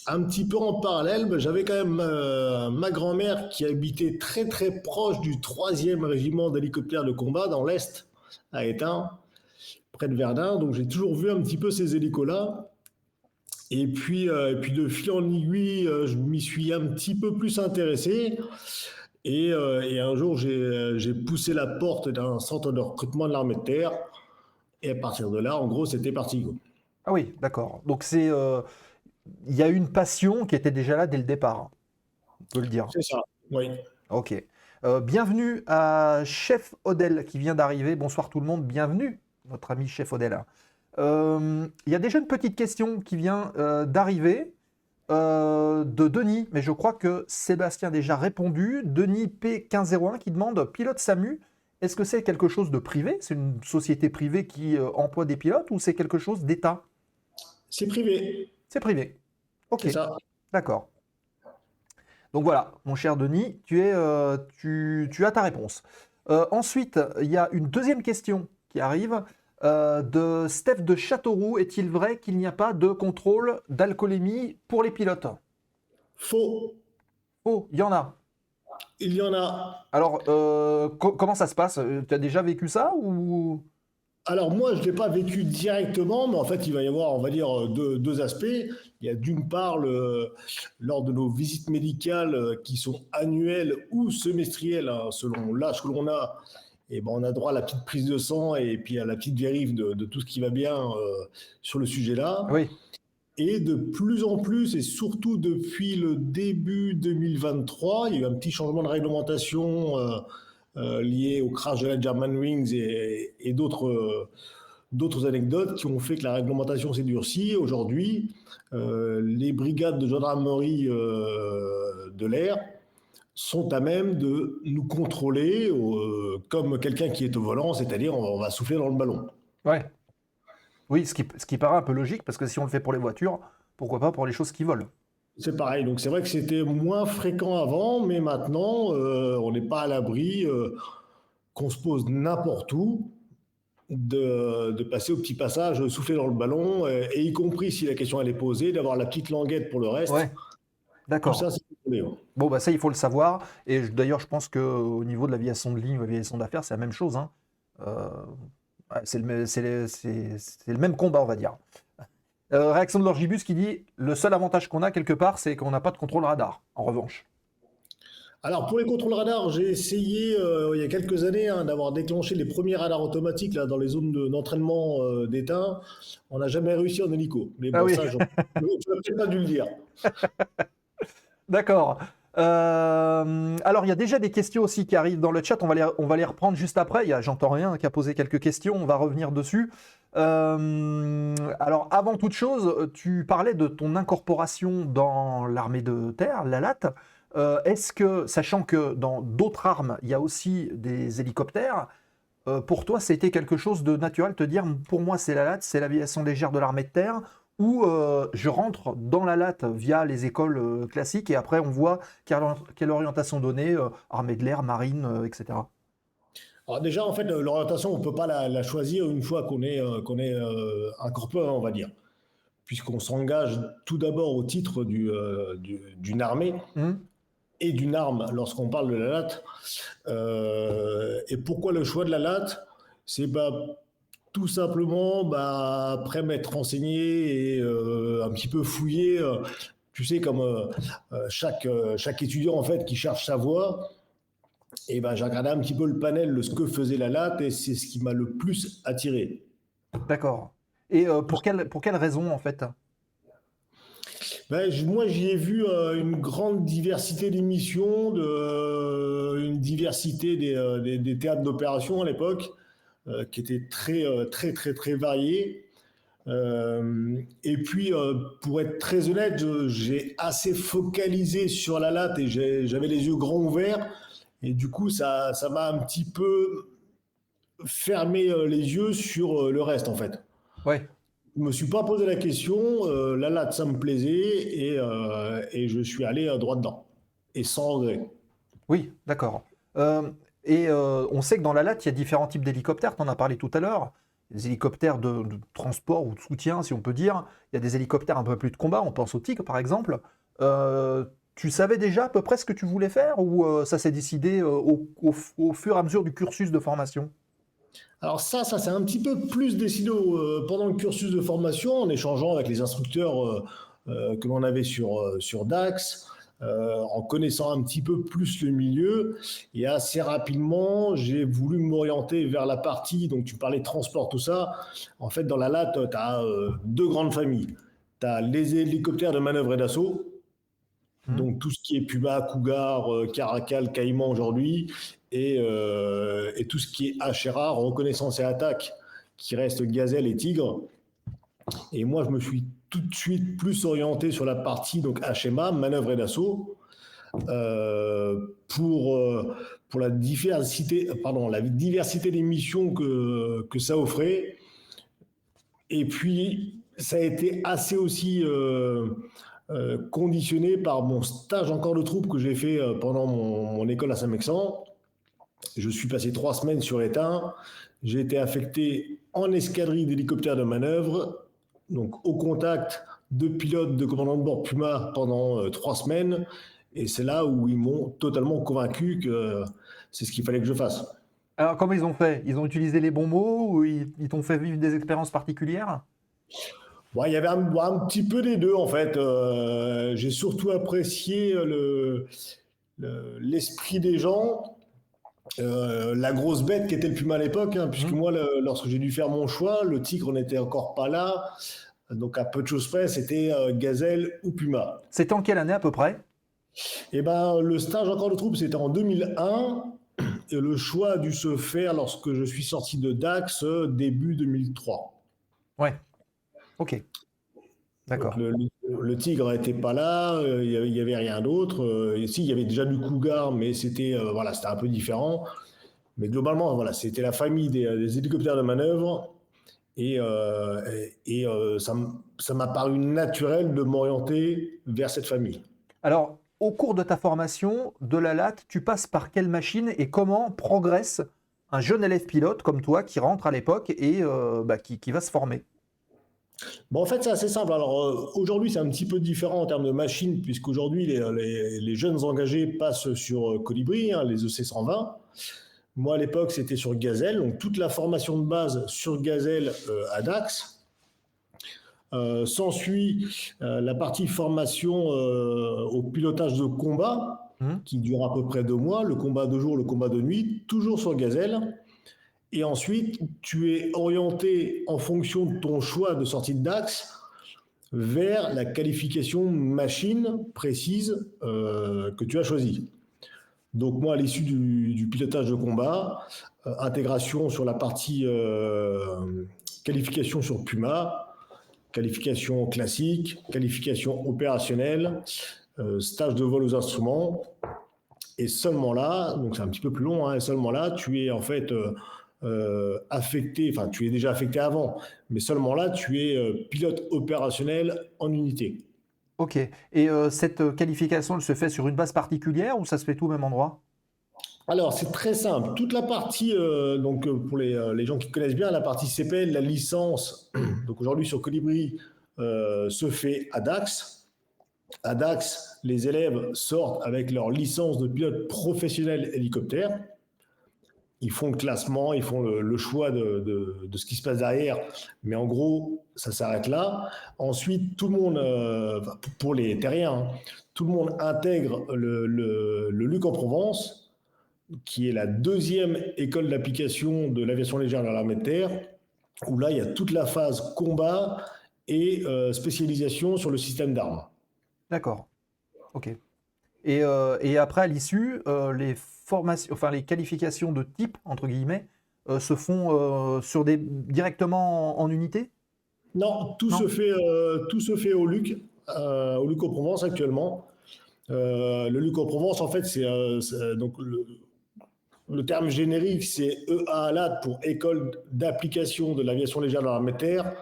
Un petit peu en parallèle, j'avais quand même ma grand-mère qui habitait très très proche du 3e régiment d'hélicoptères de combat dans l'Est, à Étain, près de Verdun. Donc j'ai toujours vu un petit peu ces hélicos-là. Et puis de fil en aiguille, je m'y suis un petit peu plus intéressé. Et un jour, j'ai poussé la porte d'un centre de recrutement de l'armée de terre. Et à partir de là, en gros, c'était parti. Ah oui, d'accord. Donc il y a une passion qui était déjà là dès le départ, on peut le dire. C'est ça, oui. Ok. Bienvenue à Chef Odell qui vient d'arriver. Bonsoir tout le monde, bienvenue, notre ami Chef Odell. Il y a déjà une petite question qui vient d'arriver de Denis, mais je crois que Sébastien a déjà répondu. Denis P1501 qui demande, pilote SAMU, est-ce que c'est quelque chose de privé? C'est une société privée qui emploie des pilotes ou c'est quelque chose d'État? C'est privé. C'est privé. Ok, C'est ça. d'accord. Donc voilà, mon cher Denis, tu as ta réponse. Ensuite, il y a une deuxième question qui arrive de Steph de Châteauroux. Est-il vrai qu'il n'y a pas de contrôle d'alcoolémie pour les pilotes? Faux. Oh, il y en a. Il y en a. Alors, comment ça se passe? Tu as déjà vécu ça ou... Alors moi, je ne l'ai pas vécu directement, mais en fait, il va y avoir, on va dire, deux aspects. Il y a d'une part, lors de nos visites médicales qui sont annuelles ou semestrielles, hein, selon l'âge que l'on a, et ben, on a droit à la petite prise de sang et puis à la petite vérif de tout ce qui va bien sur le sujet-là. Oui, Et de plus en plus, et surtout depuis le début 2023, il y a eu un petit changement de réglementation lié au crash de la Germanwings et d'autres anecdotes qui ont fait que la réglementation s'est durcie. Aujourd'hui, les brigades de gendarmerie de l'air sont à même de nous contrôler comme quelqu'un qui est au volant, c'est-à-dire on va souffler dans le ballon. ouais. Oui, ce qui paraît un peu logique, parce que si on le fait pour les voitures, pourquoi pas pour les choses qui volent? C'est pareil, donc c'est vrai que c'était moins fréquent avant, mais maintenant, on n'est pas à l'abri qu'on se pose n'importe où de passer au petit passage, souffler dans le ballon, et y compris si la question elle est posée, d'avoir la petite languette pour le reste. Ouais, Tout d'accord. ça, c'est contrôlé, ouais. Bon, bah ça, il faut le savoir. Et d'ailleurs, je pense qu'au niveau de l'aviation de ligne ou l'aviation d'affaires, c'est la même chose, hein. Ouais, c'est le même combat, on va dire. Réaction de l'Orgibus qui dit le seul avantage qu'on a quelque part, c'est qu'on n'a pas de contrôle radar, en revanche. Alors pour les contrôles radars, j'ai essayé il y a quelques années d'avoir déclenché les premiers radars automatiques là, dans les zones d'entraînement d'étain. On n'a jamais réussi en hélico. Mais bon, Ah oui. ça, tu n'as peut-être pas dû le dire. D'accord. Alors, il y a déjà des questions aussi qui arrivent dans le chat. On va les reprendre juste après. Il y a J'entends rien qui a posé quelques questions. On va revenir dessus. Alors, avant toute chose, tu parlais de ton incorporation dans l'armée de terre, la LAT. Est-ce que, sachant que dans d'autres armes, il y a aussi des hélicoptères, pour toi, c'était quelque chose de naturel, te dire, pour moi, c'est la LAT, c'est l'aviation légère de l'armée de terre, ou je rentre dans la LAT via les écoles classiques et après on voit quelle orientation donner, armée de l'air, marine, etc. Alors déjà, en fait, l'orientation, on ne peut pas la choisir une fois qu'on est incorporé, on va dire. Puisqu'on s'engage tout d'abord au titre d'une armée et d'une arme lorsqu'on parle de la LAT. Et pourquoi le choix de la LAT? C'est tout simplement, après m'être renseigné et un petit peu fouillé, tu sais, comme chaque étudiant en fait qui cherche sa voie, et j'ai regardé un petit peu le panel de ce que faisait la LAT et c'est ce qui m'a le plus attiré. D'accord. Et pour quelle raison en fait? Moi, j'y ai vu une grande diversité d'émissions, une diversité des théâtres d'opération à l'époque. Qui était très varié. Et puis, pour être très honnête, j'ai assez focalisé sur la LAT et j'avais les yeux grands ouverts. Et du coup, ça m'a un petit peu fermé les yeux sur le reste, en fait. Ouais. Je ne me suis pas posé la question. La LAT, ça me plaisait et je suis allé droit dedans. Et sans regret. Oui, d'accord. Et on sait que dans la LAT, il y a différents types d'hélicoptères, tu en as parlé tout à l'heure. Des hélicoptères de transport ou de soutien, si on peut dire. Il y a des hélicoptères un peu plus de combat, on pense au Tigre par exemple. Tu savais déjà à peu près ce que tu voulais faire ou ça s'est décidé au fur et à mesure du cursus de formation? Alors ça s'est un petit peu plus décidé pendant le cursus de formation, en échangeant avec les instructeurs que l'on avait sur Dax. En connaissant un petit peu plus le milieu, et assez rapidement, j'ai voulu m'orienter vers la partie, donc tu parlais de transport, tout ça. En fait, dans la LAT, tu as deux grandes familles. Tu as les hélicoptères de manœuvre et d'assaut, donc tout ce qui est Puma, Cougar, Caracal, Caïman aujourd'hui, et tout ce qui est HRA, reconnaissance et attaque, qui reste Gazelle et Tigre. Et moi, je me suis tout de suite plus orienté sur la partie donc HMA, manœuvre et d'assaut, pour la diversité des missions que ça offrait. Et puis, ça a été assez aussi conditionné par mon stage en corps de troupe que j'ai fait pendant mon école à Saint-Mexan. Je suis passé 3 semaines sur étain. J'ai été affecté en escadrille d'hélicoptères de manœuvre, donc au contact de pilotes de commandant de bord Puma pendant 3 semaines. Et c'est là où ils m'ont totalement convaincu que c'est ce qu'il fallait que je fasse. Alors, comment ils ont fait? Ils ont utilisé les bons mots ou ils t'ont fait vivre des expériences particulières? Il y avait un petit peu des deux, en fait. J'ai surtout apprécié l'esprit des gens La grosse bête qui était le Puma à l'époque, hein, puisque Mhm. moi, lorsque j'ai dû faire mon choix, le Tigre n'était encore pas là. Donc, à peu de choses près, c'était Gazelle ou Puma. C'était en quelle année à peu près? Et ben, le stage encore de troupe, c'était en 2001. Et le choix a dû se faire lorsque je suis sorti de Dax début 2003. Ouais, ok, Donc d'accord. le Tigre n'était pas là, il y avait rien d'autre. Ici, il y avait déjà du Cougar, mais c'était voilà, c'était un peu différent. Mais globalement, voilà, c'était la famille des hélicoptères de manœuvre. Et ça m'a paru naturel de m'orienter vers cette famille. Alors, au cours de ta formation de la latte, tu passes par quelle machine et comment progresse un jeune élève pilote comme toi qui rentre à l'époque et qui va se former? Bon, en fait, c'est assez simple. Alors, aujourd'hui, c'est un petit peu différent en termes de machines, puisqu'aujourd'hui, les jeunes engagés passent sur Colibri, hein, les EC120. Moi, à l'époque, c'était sur Gazelle. Donc, toute la formation de base sur Gazelle à Dax. S'ensuit la partie formation au pilotage de combat, Mhm. qui dure à peu près 2 mois, le combat de jour, le combat de nuit, toujours sur Gazelle. Et ensuite, tu es orienté en fonction de ton choix de sortie de Dax vers la qualification machine précise que tu as choisie. Donc moi, à l'issue du pilotage de combat, intégration sur la partie qualification sur Puma, qualification classique, qualification opérationnelle, stage de vol aux instruments. Et seulement là, donc c'est un petit peu plus long, hein, et seulement là, tu es en fait affecté, enfin tu es déjà affecté avant, mais seulement là, tu es pilote opérationnel en unité. Ok. Et cette qualification, elle se fait sur une base particulière ou ça se fait tout au même endroit? Alors, c'est très simple. Toute la partie, pour les gens qui connaissent bien, la partie CPL, la licence, donc aujourd'hui sur Colibri, se fait à Dax. À Dax, les élèves sortent avec leur licence de pilote professionnel hélicoptère. Ils font le classement, ils font le choix de ce qui se passe derrière, mais en gros, ça s'arrête là. Ensuite, tout le monde, pour les terriens, hein, tout le monde intègre le Luc en Provence, qui est la deuxième école d'application de l'aviation légère dans l'armée de terre, où là, il y a toute la phase combat et spécialisation sur le système d'armes. D'accord. Ok. Et après, à l'issue, les formations, enfin les qualifications de type, entre guillemets, se font directement en unité? Non, Non? tout se fait au Luc en Provence actuellement. Le Luc en Provence, en fait, donc le terme générique, c'est EALAT pour École d'application de l'aviation légère dans l'armée de terre,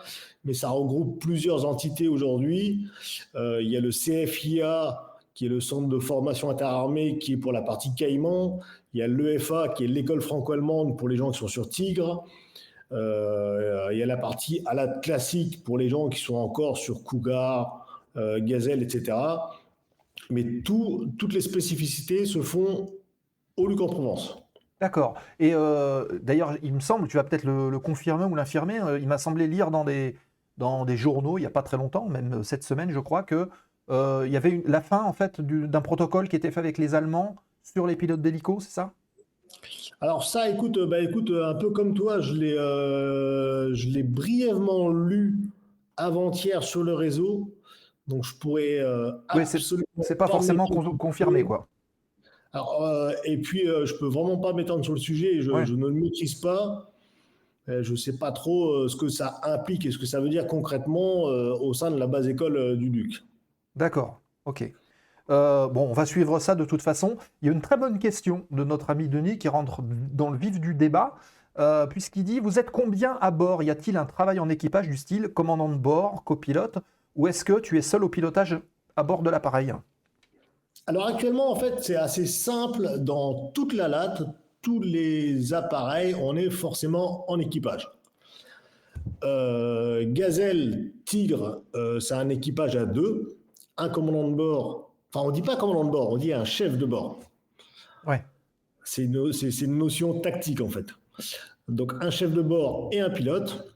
mais ça regroupe plusieurs entités aujourd'hui. Il y a le CFIA, qui est le centre de formation interarmée, qui est pour la partie Caïman. Il y a l'EFA, qui est l'école franco-allemande pour les gens qui sont sur Tigre. Il y a la partie ALAT classique pour les gens qui sont encore sur Cougar, Gazelle, etc. Mais toutes les spécificités se font au Luc en Provence. D'accord. Et d'ailleurs, il me semble, tu vas peut-être le confirmer ou l'infirmer, il m'a semblé lire dans des journaux il n'y a pas très longtemps, même cette semaine, je crois, que il y avait la fin en fait d'un protocole qui était fait avec les Allemands sur les pilotes d'hélico, c'est ça? Alors ça, écoute, un peu comme toi, je l'ai brièvement lu avant-hier sur le réseau, donc je pourrais Oui, absolument c'est pas pas forcément m'étendre. confirmé, quoi. Alors, et puis, je peux vraiment pas m'étendre sur le sujet, Ouais. je ne le maîtrise pas. Je ne sais pas trop ce que ça implique et ce que ça veut dire concrètement au sein de la base école du Duc. D'accord. Ok. Bon, on va suivre ça de toute façon. Il y a une très bonne question de notre ami Denis qui rentre dans le vif du débat, puisqu'il dit, vous êtes combien à bord? Y a-t-il un travail en équipage du style commandant de bord, copilote, ou est-ce que tu es seul au pilotage à bord de l'appareil? Alors actuellement, en fait, c'est assez simple. Dans toute la latte, tous les appareils, on est forcément en équipage. Gazelle, Tigre, c'est un équipage à deux. Un commandant de bord, enfin on dit pas commandant de bord, on dit un chef de bord. Ouais. C'est une notion tactique en fait. Donc un chef de bord et un pilote.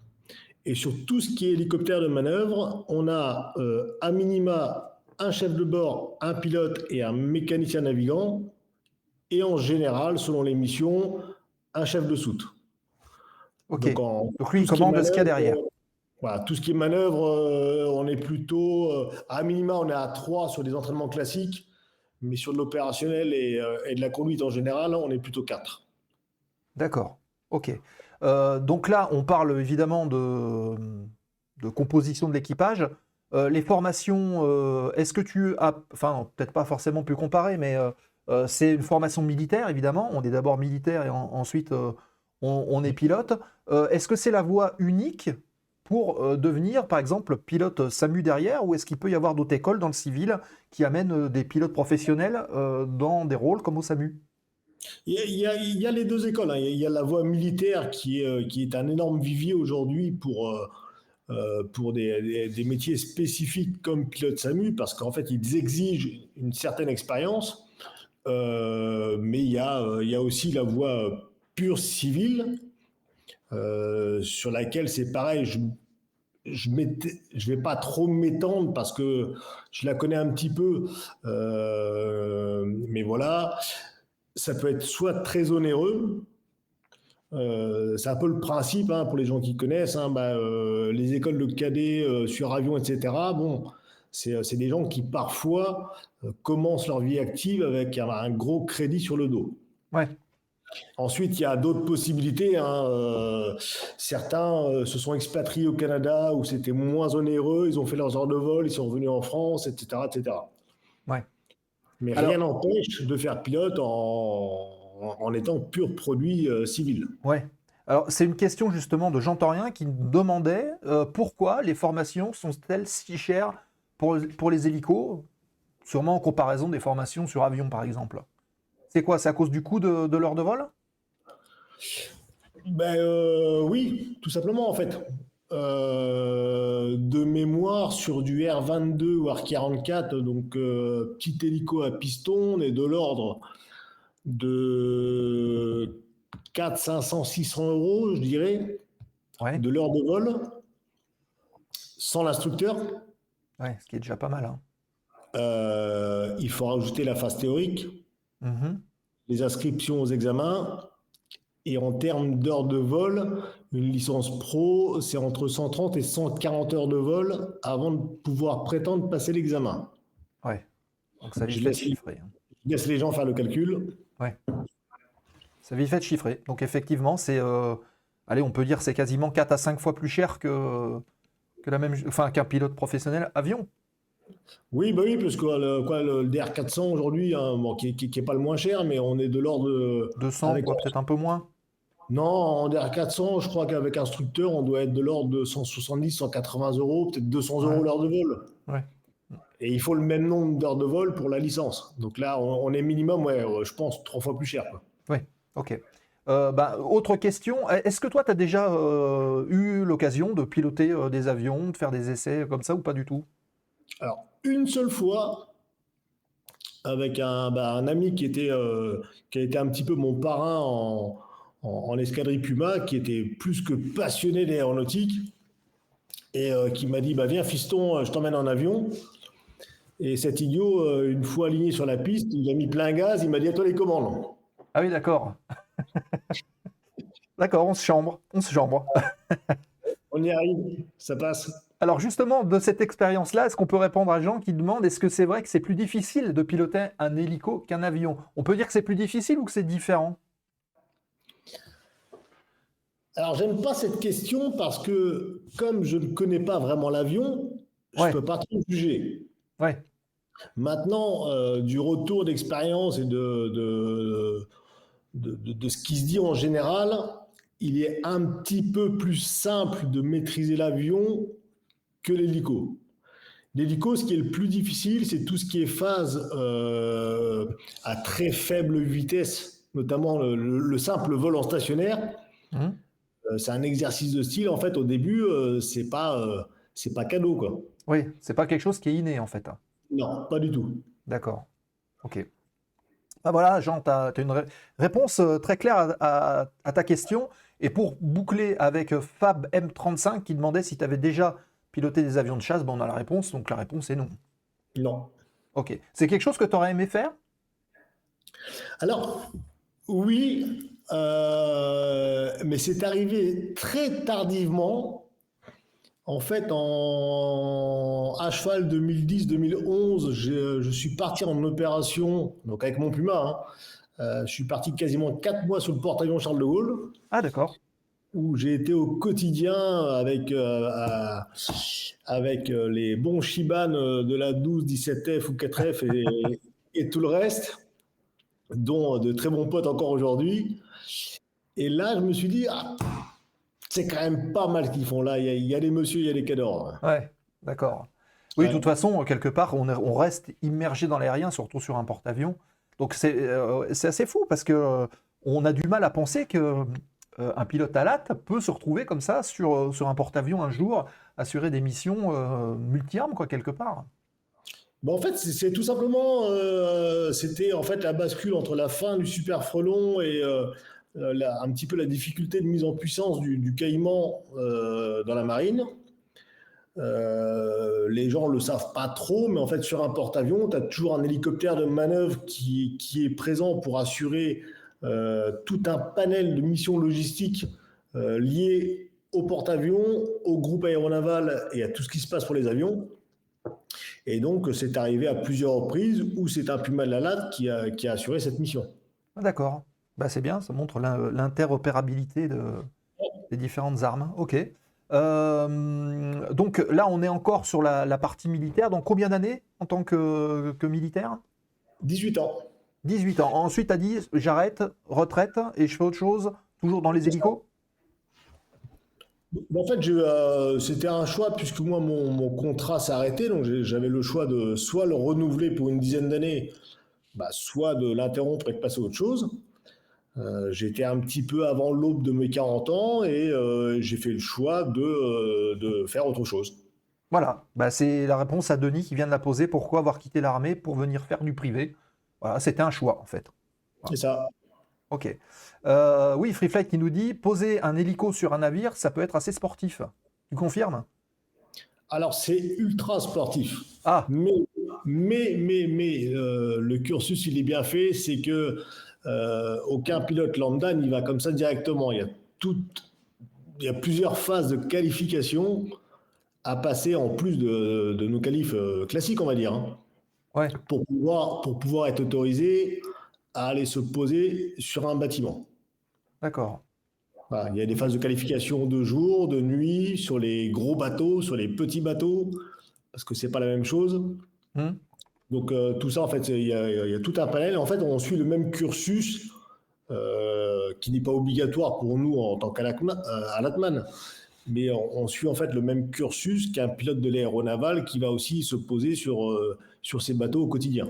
Et sur tout ce qui est hélicoptère de manœuvre, on a à minima un chef de bord, un pilote et un mécanicien navigant et en général, selon les missions, un chef de soute. Ok. Donc, Donc lui, il tout ce qui est commande ce qu'il y a manœuvre, derrière. voilà, tout ce qui est manœuvre, on est plutôt, à minima, on est à 3 sur des entraînements classiques, mais sur de l'opérationnel et de la conduite en général, on est plutôt 4. D'accord. Ok. Donc là, on parle évidemment de composition de l'équipage. Les formations, est-ce que tu as, enfin, peut-être pas forcément pu comparer, mais c'est une formation militaire, évidemment. On est d'abord militaire et ensuite on est pilote. Est-ce que c'est la voie unique pour devenir, par exemple, pilote SAMU derrière, ou est-ce qu'il peut y avoir d'autres écoles dans le civil qui amènent des pilotes professionnels dans des rôles comme au SAMU? Il y a les deux écoles, hein. Il y a la voie militaire qui est un énorme vivier aujourd'hui pour des métiers spécifiques comme pilote SAMU, parce qu'en fait, ils exigent une certaine expérience. Mais il y a aussi la voie pure civile, sur laquelle c'est pareil. Je vais pas trop m'étendre parce que je la connais un petit peu, mais voilà, ça peut être soit très onéreux. C'est un peu le principe, hein, pour les gens qui connaissent, hein, les écoles de cadets sur avion, etc. Bon, c'est des gens qui parfois commencent leur vie active avec un gros crédit sur le dos. Ouais. Ensuite, il y a d'autres possibilités, hein. Certains se sont expatriés au Canada où c'était moins onéreux, ils ont fait leurs heures de vol, ils sont revenus en France, etc., etc. Ouais. Mais Alors, rien n'empêche de faire pilote en étant pur produit civil. ouais. Alors, c'est une question justement de Jean Torien qui me demandait pourquoi les formations sont-elles si chères pour les hélicos, sûrement en comparaison des formations sur avion, par exemple. C'est quoi? C'est à cause du coût de l'heure de vol? Oui, tout simplement en fait. De mémoire sur du R22 ou R44, donc petit hélico à piston, on est de l'ordre de 4, 500, 600 euros, je dirais, Ouais. de l'heure de vol, sans l'instructeur. Ouais, ce qui est déjà pas mal, hein. Il faut rajouter la phase théorique, Mhm. les inscriptions aux examens. Et en termes d'heures de vol, une licence pro, c'est entre 130 et 140 heures de vol avant de pouvoir prétendre passer l'examen. Ouais. Donc ça vite Je fait de laisse, chiffrer, hein. je laisse les gens faire le calcul. Ouais. Ça vite fait de chiffrer. Donc effectivement, c'est, allez, on peut dire c'est quasiment 4 à 5 fois plus cher que la même, enfin, qu'un pilote professionnel avion. Oui, bah oui, parce que le DR400 aujourd'hui, hein, bon, qui est pas le moins cher, mais on est de l'ordre de... 200, Avec, quoi, peut-être un peu moins. non, en DR400, je crois qu'avec instructeur, on doit être de l'ordre de 170, 180 euros, peut-être 200 Ouais. euros l'heure de vol. Ouais. Et il faut le même nombre d'heures de vol pour la licence. Donc là, on est minimum, ouais, je pense, 3 fois plus cher, quoi. Oui, ok. Autre question, est-ce que toi, tu as déjà eu l'occasion de piloter des avions, de faire des essais comme ça ou pas du tout? Alors, une seule fois, avec un ami qui a été un petit peu mon parrain en escadrille Puma, qui était plus que passionné d'aéronautique, et qui m'a dit, bah, viens fiston, je t'emmène en avion. Et cet idiot, une fois aligné sur la piste, il a mis plein gaz, il m'a dit, à toi les commandes. Ah oui, d'accord. D'accord, on se chambre, on se chambre. On y arrive, ça passe. Alors justement, de cette expérience-là, est-ce qu'on peut répondre à Jean qui demande est-ce que c'est vrai que c'est plus difficile de piloter un hélico qu'un avion? On peut dire que c'est plus difficile ou que c'est différent? Alors, j'aime pas cette question parce que, comme je ne connais pas vraiment l'avion, je Ouais, peux pas trop juger. ouais, Maintenant, du retour d'expérience et de ce qui se dit en général, il est un petit peu plus simple de maîtriser l'avion que l'hélico. L'hélico, ce qui est le plus difficile, c'est tout ce qui est phase à très faible vitesse, notamment le simple vol en stationnaire. Mhm. C'est un exercice de style, en fait, au début, c'est pas cadeau, quoi. Oui, c'est pas quelque chose qui est inné en fait, hein. Non, pas du tout. D'accord, ok. Ah voilà, Jean, tu as une réponse très claire à ta question. Et pour boucler avec Fab M35 qui demandait si tu avais déjà piloté des avions de chasse, ben on a la réponse, donc la réponse est non. Non. Ok. C'est quelque chose que tu aurais aimé faire? Alors, oui, mais c'est arrivé très tardivement. En fait, à cheval 2010-2011, je suis parti en opération, donc avec mon Puma. Je suis parti quasiment 4 mois sur le porte-avions Charles de Gaulle, Ah, d'accord. où j'ai été au quotidien avec les bons Shiban de la 12, 17F ou 4F et tout le reste, dont de très bons potes encore aujourd'hui. Et là, je me suis dit, ah, c'est quand même pas mal ce qu'ils font là. Il y a des messieurs, il y a des cadors. Ouais, d'accord. Oui, de Ouais. toute façon, quelque part, on reste immergé dans l'aérien, surtout sur un porte-avions. Donc c'est assez fou parce que on a du mal à penser que un pilote à latte peut se retrouver comme ça sur un porte-avions un jour, assurer des missions multi-armes, quoi, quelque part. Bon, en fait, c'est tout simplement, c'était en fait la bascule entre la fin du Super Frelon et un petit peu la difficulté de mise en puissance du Caïman dans la marine. Les gens le savent pas trop, mais en fait, sur un porte-avions, tu as toujours un hélicoptère de manœuvre qui est présent pour assurer tout un panel de missions logistiques liées au porte-avions, au groupe aéronaval et à tout ce qui se passe pour les avions. Et donc, c'est arrivé à plusieurs reprises où c'est un Puma de la LAT qui a assuré cette mission. Ah, d'accord. Bah, c'est bien, ça montre l'interopérabilité des différentes armes. Ok. Donc là, on est encore sur la partie militaire. Donc combien d'années en tant que militaire? 18 ans. 18 ans. Ensuite, tu as dit, j'arrête, retraite, et je fais autre chose, toujours dans les hélicos? En fait, c'était un choix puisque moi, mon contrat s'est arrêté. Donc, j'avais le choix de soit le renouveler pour une dizaine d'années, soit de l'interrompre et de passer à autre chose. J'étais un petit peu avant l'aube de mes 40 ans et j'ai fait le choix de faire autre chose. Voilà, bah, c'est la réponse à Denis qui vient de la poser. Pourquoi avoir quitté l'armée pour venir faire du privé? Voilà, c'était un choix en fait. C'est ça. Ok. Oui, Free Flight qui nous dit, poser un hélico sur un navire, ça peut être assez sportif. Tu confirmes? Alors, c'est ultra sportif. Ah, Mais le cursus, il est bien fait. C'est que aucun pilote lambda n'y va comme ça directement. Il y a plusieurs phases de qualification à passer en plus de nos qualifs classiques, on va dire, hein, ouais, pour pouvoir être autorisé à aller se poser sur un bâtiment. d'accord. Voilà, il y a des phases de qualification de jour, de nuit, sur les gros bateaux, sur les petits bateaux, parce que c'est pas la même chose. Hmm. Donc tout ça, en fait, il y a tout un panel. En fait, on suit le même cursus qui n'est pas obligatoire pour nous en tant qu'alatman, mais on suit en fait le même cursus qu'un pilote de l'aéronaval qui va aussi se poser sur ces bateaux au quotidien.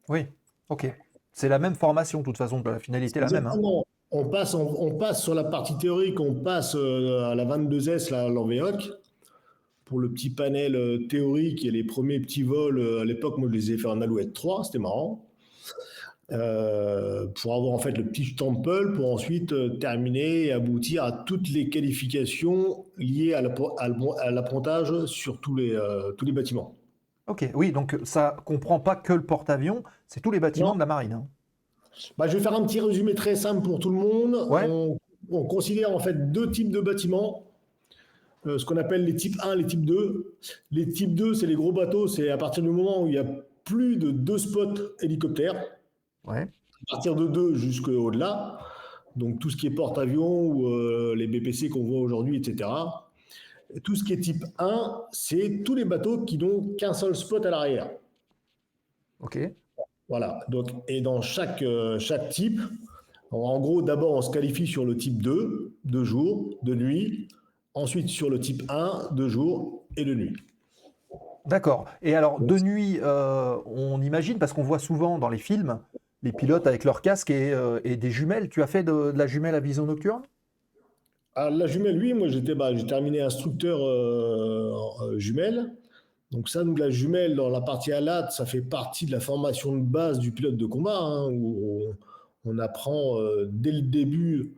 Oui, ok. C'est la même formation, de toute façon, la finalité est la même, hein. Exactement. On passe sur la partie théorique, on passe à la 22S, là, l'Envéoc, pour le petit panel théorique et les premiers petits vols. À l'époque, moi, je les ai fait en Alouette 3, c'était marrant. Pour avoir en fait le petit stample, pour ensuite terminer et aboutir à toutes les qualifications liées à l'appontage sur tous les bâtiments. Ok, oui, donc ça comprend pas que le porte-avions, c'est tous les bâtiments Non. de la marine, hein. Je vais faire un petit résumé très simple pour tout le monde. Ouais. On considère en fait deux types de bâtiments, ce qu'on appelle les types 1 et les types 2. Les types 2, c'est les gros bateaux, c'est à partir du moment où il y a plus de 2 spots hélicoptères, Ouais. à partir de 2 jusqu'au-delà. Donc tout ce qui est porte-avions ou les BPC qu'on voit aujourd'hui, etc. Et tout ce qui est type 1, c'est tous les bateaux qui n'ont qu'un seul spot à l'arrière. Ok. Voilà. Donc, et dans chaque type, en gros, d'abord, on se qualifie sur le type 2, de jour, de nuit. Ensuite, sur le type 1, de jour et de nuit. D'accord. Et alors, de nuit, on imagine, parce qu'on voit souvent dans les films, les pilotes avec leur casque et des jumelles. Tu as fait de la jumelle à vision nocturne? La jumelle, oui, moi j'ai terminé instructeur jumelle. Donc ça, donc la jumelle dans la partie ALAT, ça fait partie de la formation de base du pilote de combat, hein, où on apprend dès le début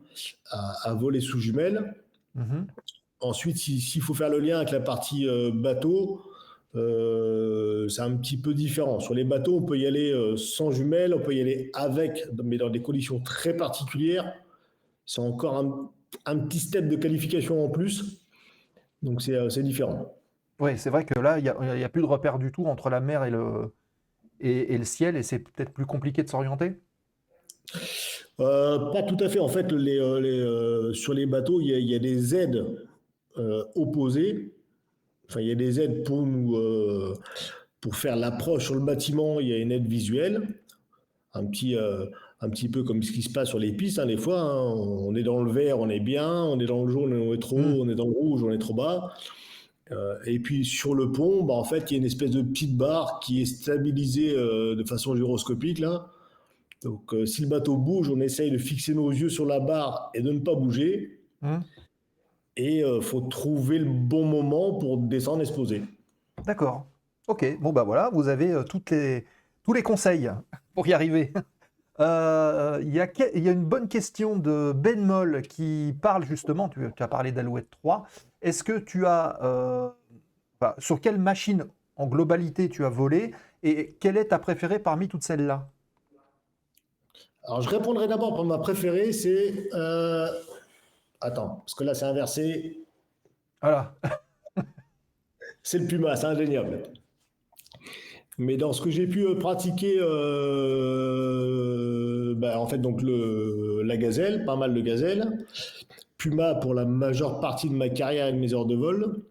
à voler sous jumelle. Mhm. Ensuite, s'il faut faire le lien avec la partie bateau, c'est un petit peu différent. Sur les bateaux, on peut y aller sans jumelles, on peut y aller avec, mais dans des conditions très particulières. C'est encore un petit step de qualification en plus. Donc c'est différent. Oui, c'est vrai que là, il n'y a plus de repère du tout entre la mer et le ciel, et c'est peut-être plus compliqué de s'orienter. Pas tout à fait. En fait, sur les bateaux, il y a des aides opposées. Enfin, il y a des aides pour faire l'approche sur le bâtiment. Il y a une aide visuelle, un petit peu comme ce qui se passe sur les pistes, hein, des fois. Hein. On est dans le vert, on est bien. On est dans le jaune, on est trop haut. On est dans le rouge, on est trop bas. Et puis sur le pont, bah, en fait, il y a une espèce de petite barre qui est stabilisée de façon gyroscopique là. Donc, si le bateau bouge, on essaye de fixer nos yeux sur la barre et de ne pas bouger. Et il faut trouver le bon moment pour descendre et se poser. D'accord. Ok. Bon, bah voilà, vous avez tous les conseils pour y arriver. Il y a une bonne question de Ben Moll qui parle justement, tu as parlé d'Alouette 3. Est-ce que tu as... sur quelle machine en globalité tu as volé et quelle est ta préférée parmi toutes celles-là? Alors, je répondrai d'abord pour ma préférée, c'est... Attends, parce que là, c'est inversé. Voilà. C'est le Puma, c'est indéniable. Mais dans ce que j'ai pu pratiquer, en fait, donc la gazelle, pas mal de gazelle. Puma pour la majeure partie de ma carrière et de mes heures de vol.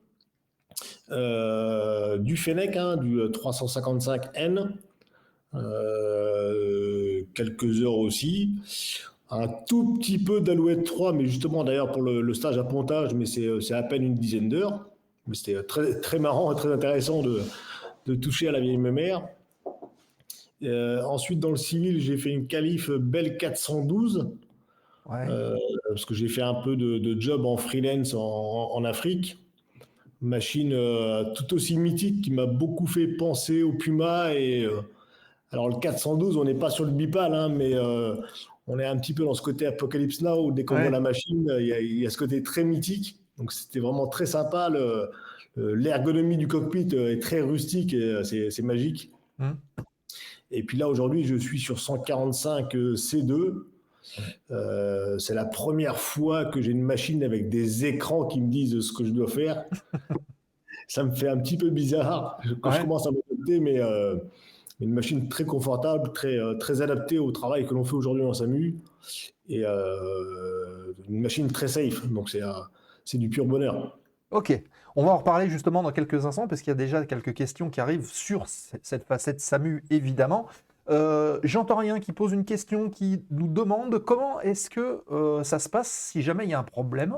Du Fennec, hein, du 355N. Quelques heures aussi. Un tout petit peu d'Alouette 3, mais justement d'ailleurs pour le stage à pontage, mais c'est à peine une dizaine d'heures. Mais c'était très, très marrant et très intéressant de toucher à la vieille mémère. Ensuite, dans le civil, j'ai fait une qualif Bell 412, Ouais. parce que j'ai fait un peu de job en freelance en Afrique. Machine tout aussi mythique qui m'a beaucoup fait penser au Puma. Alors, le 412, on n'est pas sur le bipale, hein, mais on est un petit peu dans ce côté Apocalypse Now, où dès qu'on voit la machine, il y a ce côté très mythique. Donc, c'était vraiment très sympa. L'ergonomie du cockpit est très rustique et c'est magique. Et puis là, aujourd'hui, je suis sur 145 C2. C'est la première fois que j'ai une machine avec des écrans qui me disent ce que je dois faire. Ça me fait un petit peu bizarre quand je commence à m'adapter, mais une machine très confortable, très adaptée au travail que l'on fait aujourd'hui en SAMU, et une machine très safe. Donc c'est du pur bonheur. Ok, on va en reparler justement dans quelques instants parce qu'il y a déjà quelques questions qui arrivent sur cette facette SAMU évidemment. J'entends rien qui pose une question qui nous demande comment est-ce que ça se passe si jamais il y a un problème.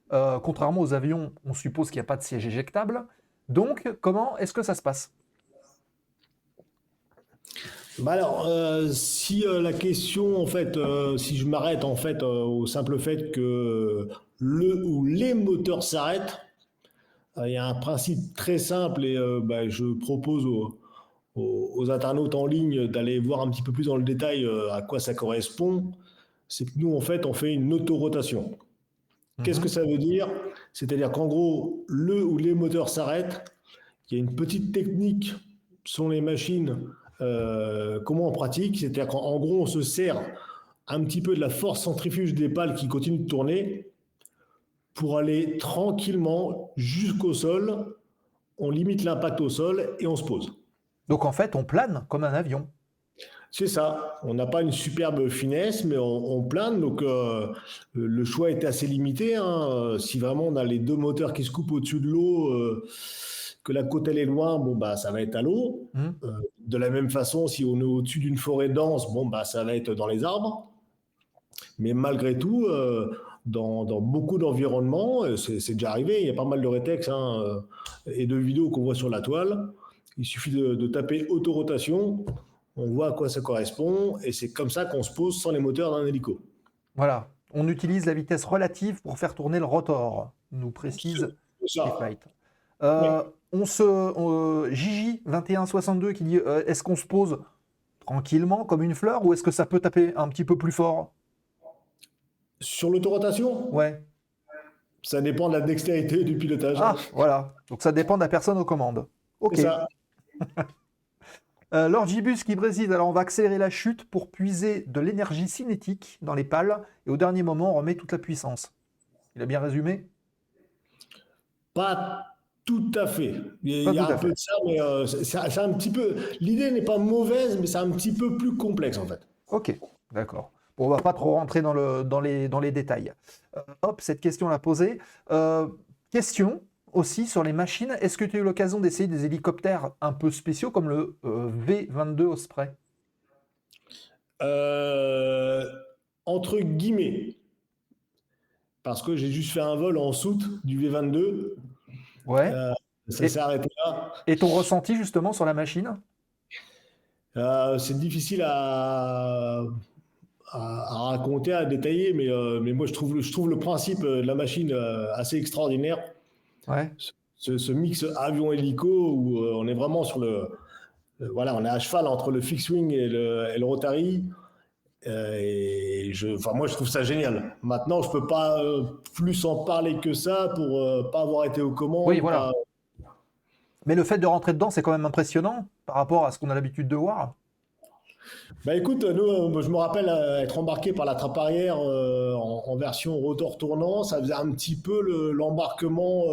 Contrairement aux avions, on suppose qu'il n'y a pas de siège éjectable. Donc, comment est-ce que ça se passe? Alors, si la question, en fait, si je m'arrête en fait au simple fait que le ou les moteurs s'arrêtent, il y a un principe très simple et je propose aux internautes en ligne d'aller voir un petit peu plus dans le détail à quoi ça correspond. C'est que nous, en fait, on fait une autorotation. Qu'est-ce que ça veut dire? C'est-à-dire qu'en gros, le ou les moteurs s'arrêtent. Il y a une petite technique sur les machines, comment on pratique. C'est-à-dire qu'en gros, on se sert un petit peu de la force centrifuge des pales qui continuent de tourner pour aller tranquillement jusqu'au sol. On limite l'impact au sol et on se pose. Donc en fait, on plane comme un avion. C'est ça. On n'a pas une superbe finesse, mais on plane. Donc, le choix était assez limité. Hein. Si vraiment on a les deux moteurs qui se coupent au-dessus de l'eau, que la côte elle est loin, ça va être à l'eau. De la même façon, si on est au-dessus d'une forêt dense, ça va être dans les arbres. Mais malgré tout, dans beaucoup d'environnements, c'est déjà arrivé. Il y a pas mal de rétex et de vidéos qu'on voit sur la toile. Il suffit de taper autorotation. On voit à quoi ça correspond et c'est comme ça qu'on se pose sans les moteurs d'un hélico. Voilà, on utilise la vitesse relative pour faire tourner le rotor, nous précise Flight. Gigi 2162 qui dit est-ce qu'on se pose tranquillement comme une fleur ou est-ce que ça peut taper un petit peu plus fort? Sur l'autorotation? Ouais. Ça dépend de la dextérité du pilotage. Ah, voilà. Donc ça dépend de la personne aux commandes. Ok. C'est ça. Lord Gibus qui préside, alors on va accélérer la chute pour puiser de l'énergie cinétique dans les pales, et au dernier moment, on remet toute la puissance. Il a bien résumé? Pas tout à fait. Il Pas y tout a à un peu fait. de ça, mais c'est un petit peu. L'idée n'est pas mauvaise, mais c'est un petit peu plus complexe en fait. Ok, d'accord. Bon, on va pas trop rentrer dans les détails. Hop, cette question l'a posée. Question aussi sur les machines. Est-ce que tu as eu l'occasion d'essayer des hélicoptères un peu spéciaux comme le V-22 Osprey? Euh, Entre guillemets, parce que j'ai juste fait un vol en soute du V22. Ouais. euh, Ça s'est Et, arrêté là. et ton ressenti justement sur la machine? C'est difficile à raconter, à détailler, mais moi je trouve le principe de la machine assez extraordinaire. Ouais. Ce mix avion-hélico où on est vraiment sur voilà, on est à cheval entre le fixed-wing et le rotary. Enfin, moi je trouve ça génial. Maintenant, je peux pas plus en parler que ça pour pas avoir été aux Oui, commandes. voilà. Mais le fait de rentrer dedans, c'est quand même impressionnant par rapport à ce qu'on a l'habitude de voir. Bah écoute, nous, moi, je me rappelle être embarqué par la trappe arrière en version rotor tournant. Ça faisait un petit peu l'embarquement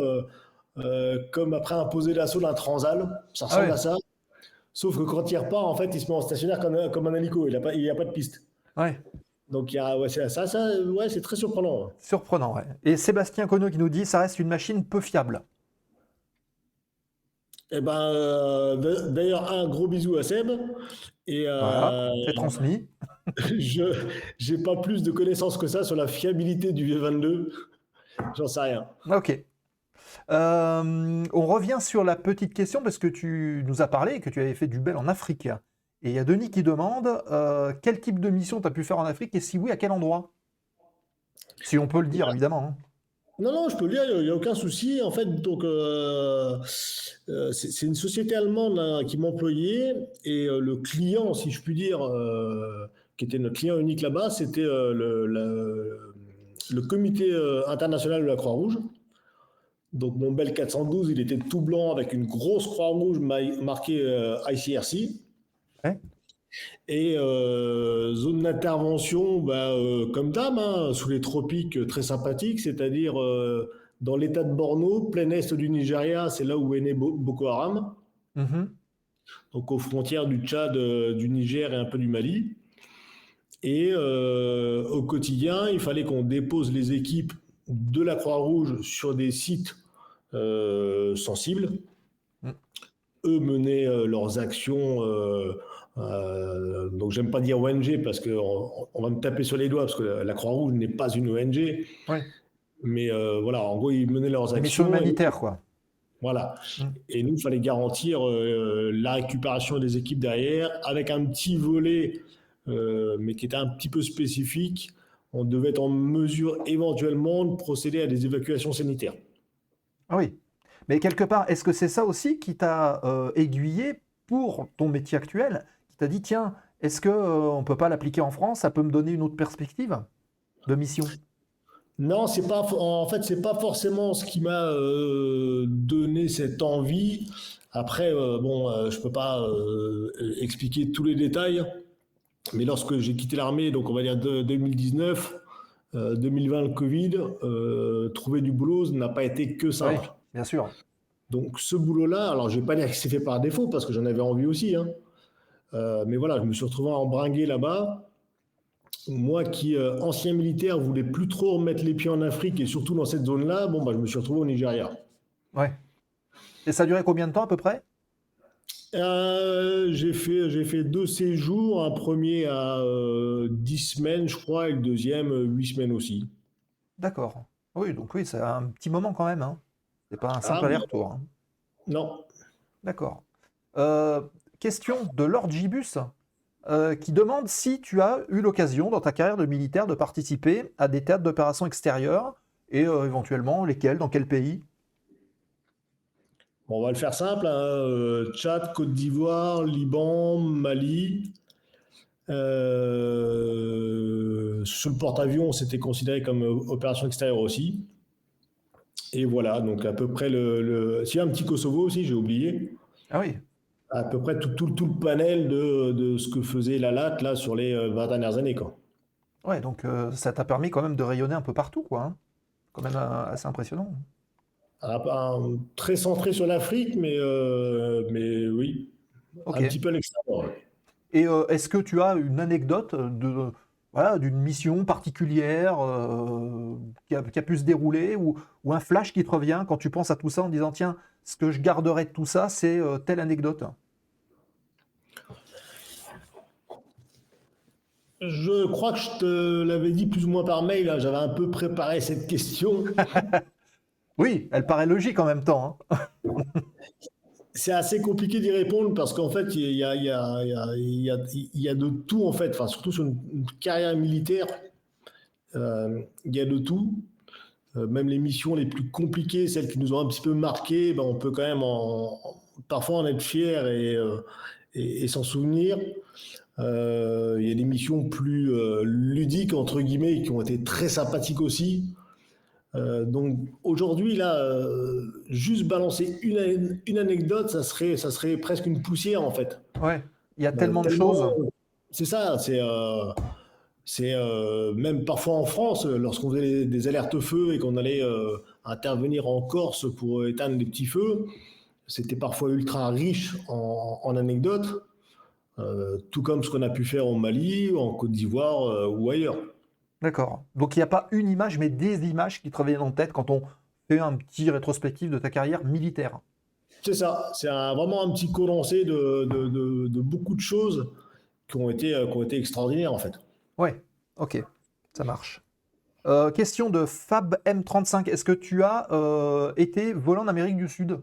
comme après un posé d'assaut d'un Transal. Ça Ah ressemble ouais. à ça. Sauf que quand il repart, en fait, il se met en stationnaire comme un hélico. Il y a pas de piste. Ouais. Donc ouais, ouais, c'est très surprenant. Surprenant, ouais. Et Sébastien Conneau qui nous dit ça reste une machine peu fiable. Et ben, d'ailleurs, un gros bisou à Seb. Et Voilà, c'est transmis. je j'ai pas plus de connaissances que ça sur la fiabilité du V22. J'en sais rien. Ok. On revient sur la petite question parce que tu nous as parlé que tu avais fait du bel en Afrique. Et il y a Denis qui demande quel type de mission tu as pu faire en Afrique et si oui, à quel endroit? Si on peut le dire, évidemment. Hein. Non, non, je peux le dire, il n'y a aucun souci. En fait, donc, c'est une société allemande hein, qui m'employait et le client, si je puis dire, qui était notre client unique là-bas, c'était le comité international de la Croix-Rouge. Donc, mon Bell 412, il était tout blanc avec une grosse Croix-Rouge marquée ICRC. Ouais. Et zone d'intervention, bah, comme d'hab, hein, sous les tropiques, très sympathique, c'est-à-dire dans l'état de Borno, plein est du Nigeria, c'est là où est né Boko Haram, Mhm. donc aux frontières du Tchad, du Niger et un peu du Mali. Et au quotidien, il fallait qu'on dépose les équipes de la Croix-Rouge sur des sites sensibles. Mm. Eux menaient leurs actions. Donc j'aime pas dire ONG parce qu'on va me taper sur les doigts parce que la Croix-Rouge n'est pas une ONG. Ouais. Mais voilà, en gros, ils menaient leurs Une mission actions. humanitaire, quoi. Voilà. Mm. Et nous, il fallait garantir la récupération des équipes derrière avec un petit volet, mais qui était un petit peu spécifique. On devait être en mesure éventuellement de procéder à des évacuations sanitaires. Ah oui. Mais quelque part, est-ce que c'est ça aussi qui t'a aiguillé pour ton métier actuel, qui t'a dit, tiens, est-ce qu'on ne peut pas l'appliquer en France? Ça peut me donner une autre perspective de mission? Non, en fait, c'est pas forcément ce qui m'a donné cette envie. Après, je peux pas expliquer tous les détails, mais lorsque j'ai quitté l'armée, donc on va dire 2019, 2020 le Covid, trouver du boulot n'a pas été que Oui, simple. bien sûr. Donc ce boulot-là, alors je vais pas dire que c'est fait par défaut parce que j'en avais envie aussi, hein. Mais voilà, je me suis retrouvé embringué là-bas. Moi qui, ancien militaire, voulais plus trop remettre les pieds en Afrique et surtout dans cette zone-là, bon, bah, je me suis retrouvé au Nigeria. Ouais. Et ça a duré combien de temps à peu près? J'ai fait 2 séjours, un premier à 10 semaines, je crois, et le deuxième 8 semaines aussi. D'accord. Oui, donc oui, c'est un petit moment quand même. Hein. C'est pas un simple Ah, aller-retour. Hein. non. D'accord. Question de Lord Gibus qui demande si tu as eu l'occasion dans ta carrière de militaire de participer à des théâtres d'opérations extérieures et éventuellement lesquels, dans quel pays? Bon, on va le faire simple, hein. Tchad, Côte d'Ivoire, Liban, Mali. Sur le porte-avions, c'était considéré comme opération extérieure aussi. Et voilà, donc à peu près S'il y a un petit Kosovo aussi, j'ai oublié. Ah oui. À peu près tout le panel de ce que faisait la LAT là, sur les 20 dernières années, quoi. Ouais, donc ça t'a permis quand même de rayonner un peu partout, quoi. Hein. Quand même assez impressionnant. Très centré sur l'Afrique, mais oui, Ok. un petit peu à l'extérieur. Ouais. Et est-ce que tu as une anecdote voilà, d'une mission particulière qui a pu se dérouler ou un flash qui te revient quand tu penses à tout ça en disant, tiens, ce que je garderai de tout ça, c'est telle anecdote. Je crois que je te l'avais dit plus ou moins par mail, hein, j'avais un peu préparé cette question. Oui, elle paraît logique en même temps. Hein. C'est assez compliqué d'y répondre parce qu'en fait, il y a de tout, en fait, enfin, surtout sur une carrière militaire, il y a de tout. Même les missions les plus compliquées, celles qui nous ont un petit peu marqué, ben, on peut quand même parfois en être fier et s'en souvenir. Il y a des missions plus ludiques, entre guillemets, qui ont été très sympathiques aussi. Donc aujourd'hui, là, juste balancer une anecdote, ça serait presque une poussière, en fait. Ouais, il y a tellement de Tellement, choses. c'est ça, c'est même parfois en France, lorsqu'on faisait des alertes feu et qu'on allait intervenir en Corse pour éteindre des petits feux, c'était parfois ultra riche en anecdotes, tout comme ce qu'on a pu faire au Mali, en Côte d'Ivoire ou ailleurs. D'accord. Donc il n'y a pas une image, mais des images qui te reviennent en tête quand on fait un petit rétrospectif de ta carrière militaire. C'est ça, c'est vraiment un petit condensé de beaucoup de choses qui ont été extraordinaires en fait. Ouais, ok, ça marche. Question de Fab M35. Est-ce que tu as été volant en Amérique du Sud?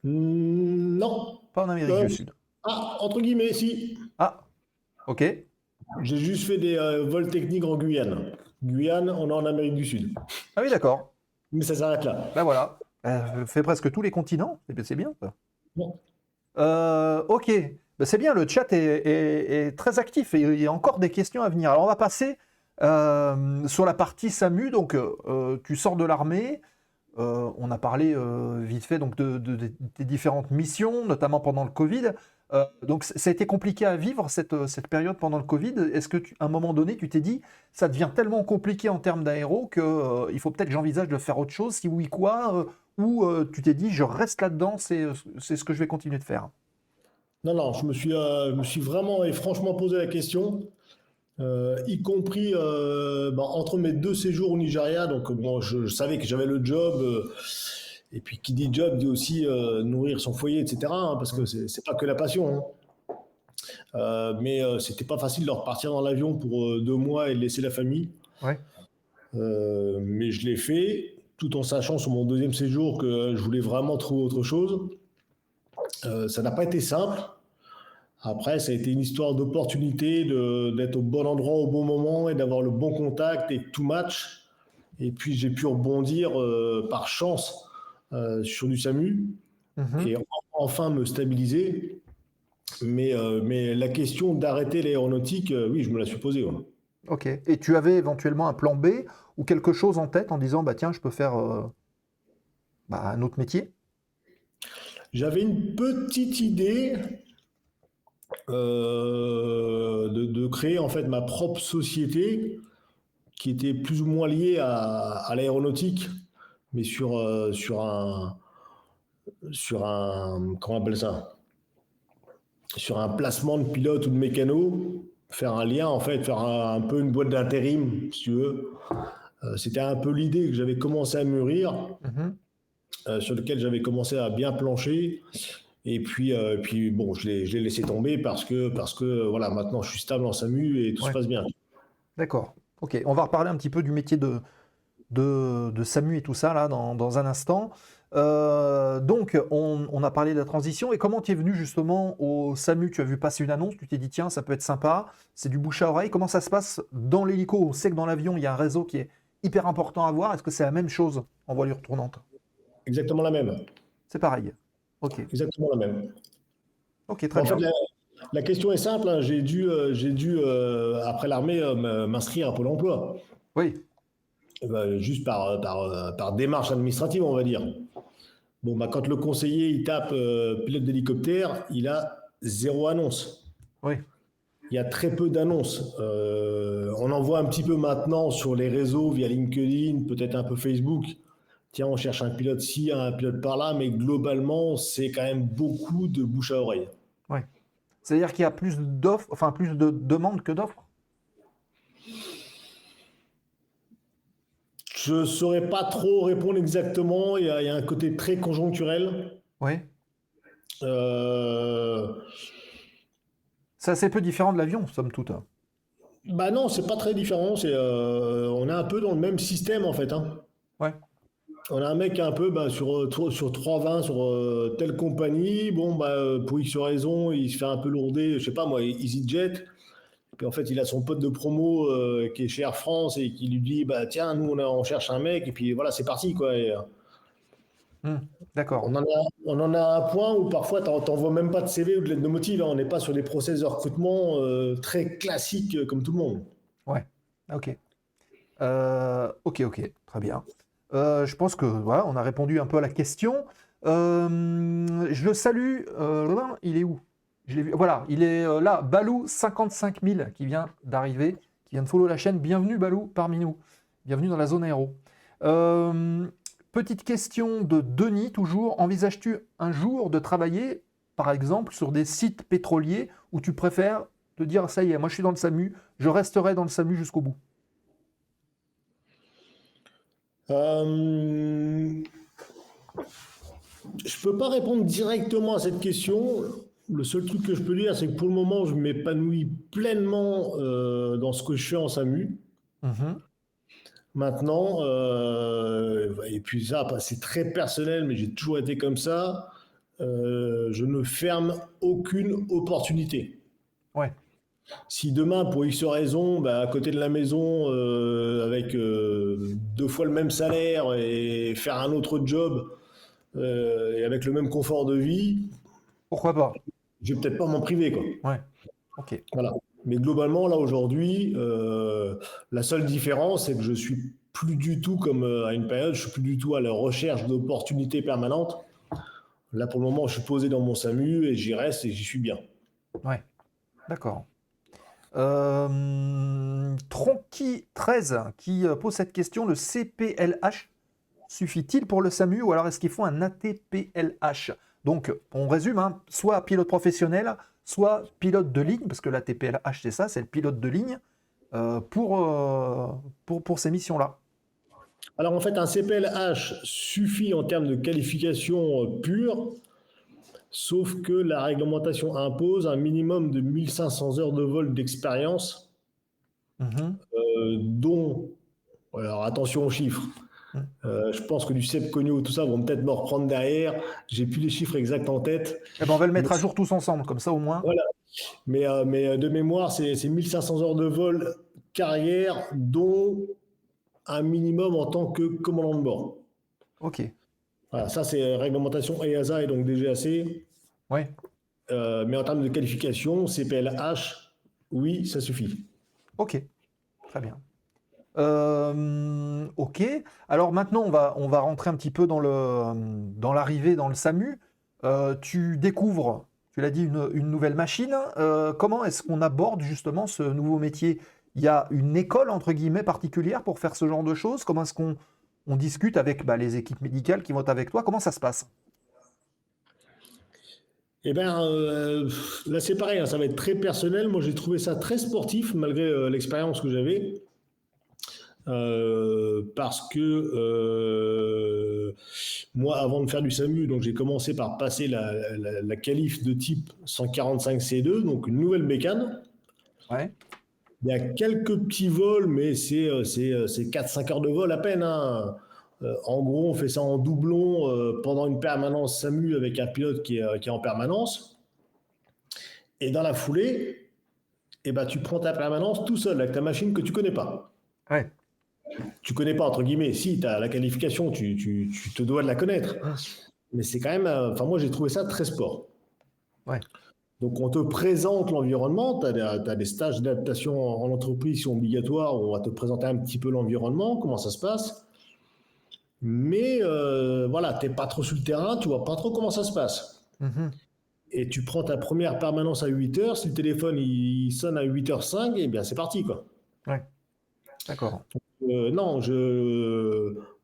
Non. Pas en Amérique du Sud. Entre guillemets, si. Ah, ok. J'ai juste fait des vols techniques en Guyane. Guyane, on est en Amérique du Sud. Ah oui, d'accord. Mais ça s'arrête là. Ben voilà. Fait presque tous les continents. C'est bien, ça. Bon. Ok. Ben, c'est bien, le chat est très actif et il y a encore des questions à venir. Alors, on va passer sur la partie SAMU. Donc, tu sors de l'armée. On a parlé vite fait donc, des différentes missions, notamment pendant le Covid. Donc ça a été compliqué à vivre cette période pendant le Covid. Est-ce que à un moment donné, tu t'es dit, ça devient tellement compliqué en termes d'aéro qu'il faut peut-être que j'envisage de faire autre chose, si oui quoi, ou tu t'es dit, je reste là-dedans, c'est ce que je vais continuer de faire. Non, je me suis vraiment et franchement posé la question, y compris entre mes deux séjours au Nigeria. Donc, bon, je savais que j'avais le job. Et puis, qui dit job dit aussi nourrir son foyer, etc. Hein, parce que c'est pas que la passion. Hein. Mais c'était pas facile de repartir dans l'avion pour 2 mois et de laisser la famille. Ouais. Mais je l'ai fait, tout en sachant sur mon deuxième séjour que je voulais vraiment trouver autre chose. Ça n'a pas été simple. Après, ça a été une histoire d'opportunité, d'être au bon endroit au bon moment et d'avoir le bon contact et tout match. Et puis, j'ai pu rebondir par chance sur du SAMU et enfin me stabiliser. Mais la question d'arrêter l'aéronautique, oui, je me la suis posée. Ouais. Ok. Et tu avais éventuellement un plan B ou quelque chose en tête en disant, bah tiens, je peux faire un autre métier? J'avais une petite idée de créer en fait ma propre société qui était plus ou moins liée à l'aéronautique, mais sur un comment on appelle ça, sur un placement de pilote ou de mécano, faire un lien en fait, faire un peu une boîte d'intérim si tu veux. C'était un peu l'idée que j'avais commencé à mûrir, sur lequel j'avais commencé à bien plancher. Et puis bon, je l'ai laissé tomber parce que voilà, maintenant je suis stable en SAMU et tout se passe bien. D'accord. Ok. On va reparler un petit peu du métier de SAMU et tout ça là dans un instant. Donc, on a parlé de la transition. Et comment tu es venu justement au SAMU? Tu as vu passer une annonce, tu t'es dit tiens, ça peut être sympa, c'est du bouche à oreille. Comment ça se passe dans l'hélico? On sait que dans l'avion, il y a un réseau qui est hyper important à voir. Est-ce que c'est la même chose en voilure tournante? Exactement la même. C'est pareil. Ok. Exactement la même. Ok, très En bien. fait, la question est simple. Hein. J'ai dû après l'armée, m'inscrire à Pôle emploi. Oui. Juste par démarche administrative, on va dire. Bon, bah, quand le conseiller il tape pilote d'hélicoptère, il a 0 annonce. Oui. Il y a très peu d'annonces. On en voit un petit peu maintenant sur les réseaux via LinkedIn, peut-être un peu Facebook. Tiens, on cherche un pilote ci, un pilote par là, mais globalement, c'est quand même beaucoup de bouche à oreille. Oui. C'est-à-dire qu'il y a plus d'offres, enfin plus de demandes que d'offres? Je ne saurais pas trop répondre exactement. Il y a un côté très conjoncturel. Oui. Euh, C'est assez peu différent de l'avion, somme toute. Bah non, c'est pas très différent. On est un peu dans le même système en fait, hein. Ouais. On a un mec un peu sur 320 sur telle compagnie. Bon, pour X raison, il se fait un peu lourder, je sais pas moi, EasyJet. Puis en fait, il a son pote de promo qui est chez Air France et qui lui dit bah tiens, nous on cherche un mec. Et puis voilà, c'est parti quoi. D'accord. On en a un point où parfois t'envoies même pas de CV ou de lettre de motif, hein. On n'est pas sur des process de recrutement très classiques comme tout le monde. Ouais. Ok. Ok. Très bien. Je pense que voilà, on a répondu un peu à la question. Je le salue. Il est où? Je l'ai vu. Voilà, il est là. Balou 55 000 qui vient d'arriver, qui vient de follow la chaîne. Bienvenue Balou parmi nous. Bienvenue dans la zone aéro. Petite question de Denis toujours. Envisages-tu un jour de travailler, par exemple, sur des sites pétroliers où tu préfères te dire ça y est, moi je suis dans le SAMU, je resterai dans le SAMU jusqu'au bout? Je peux pas répondre directement à cette question. Le seul truc que je peux dire, c'est que pour le moment, je m'épanouis pleinement dans ce que je fais en SAMU. Mhm. Maintenant, et puis ça, c'est très personnel, mais j'ai toujours été comme ça. Je ne ferme aucune opportunité. Ouais. Si demain, pour X raison, à côté de la maison, avec 2 fois le même salaire et faire un autre job et avec le même confort de vie, Pourquoi pas? je vais peut-être pas m'en priver, quoi. Ouais. Ok. Voilà. Mais globalement, là aujourd'hui, la seule différence, c'est que je suis plus du tout comme à une période, je suis plus du tout à la recherche d'opportunités permanentes. Là, pour le moment, je suis posé dans mon SAMU et j'y reste et j'y suis bien. Ouais. D'accord. Tronky13 qui pose cette question, le CPLH suffit-il pour le SAMU ou alors est-ce qu'il faut un ATPLH? Donc, on résume, hein, soit pilote professionnel, soit pilote de ligne, parce que l'ATPLH, c'est ça, c'est le pilote de ligne pour ces missions-là. Alors en fait, un CPLH suffit en termes de qualification pure, sauf que la réglementation impose un minimum de 1500 heures de vol d'expérience, dont, alors attention aux chiffres, je pense que du CEP Cogno, tout ça vont peut-être me reprendre derrière, j'ai plus les chiffres exacts en tête. Eh ben, on va le mettre à jour tous ensemble, comme ça au moins. Voilà. Mais de mémoire, c'est 1500 heures de vol carrière, dont un minimum en tant que commandant de bord. Ok. Voilà, ça c'est réglementation EASA et donc DGAC. Ouais. Mais en termes de qualification, CPLH, oui, ça suffit. Ok. Très bien. Ok. Alors maintenant, on va rentrer un petit peu dans l'arrivée dans le SAMU. Tu découvres, tu l'as dit, une nouvelle machine. Comment est-ce qu'on aborde justement ce nouveau métier? Il y a une école, entre guillemets, particulière pour faire ce genre de choses? Comment est-ce qu'on discute avec les équipes médicales qui vont être avec toi? Comment ça se passe? Eh bien, là c'est pareil, hein, ça va être très personnel. Moi j'ai trouvé ça très sportif malgré l'expérience que j'avais. Parce que moi, avant de faire du SAMU, donc j'ai commencé par passer la qualif de type 145C2, donc une nouvelle bécane. Ouais. Il y a quelques petits vols, mais c'est 4-5 heures de vol à peine, hein. En gros, on fait ça en doublon pendant une permanence SAMU avec un pilote qui est en permanence. Et dans la foulée, tu prends ta permanence tout seul avec ta machine que tu connais pas. Ouais. Tu connais pas, entre guillemets. Si, tu as la qualification, tu te dois de la connaître. Mais c'est quand même... moi, j'ai trouvé ça très sport. Ouais. Donc, on te présente l'environnement. Tu as des stages d'adaptation en entreprise qui sont obligatoires. On va te présenter un petit peu l'environnement, comment ça se passe. Mais voilà, tu n'es pas trop sur le terrain, tu vois pas trop comment ça se passe. Mhm. Et tu prends ta première permanence à 8h, si le téléphone il sonne à 8h05, eh bien c'est parti, quoi. Ouais, d'accord. Non,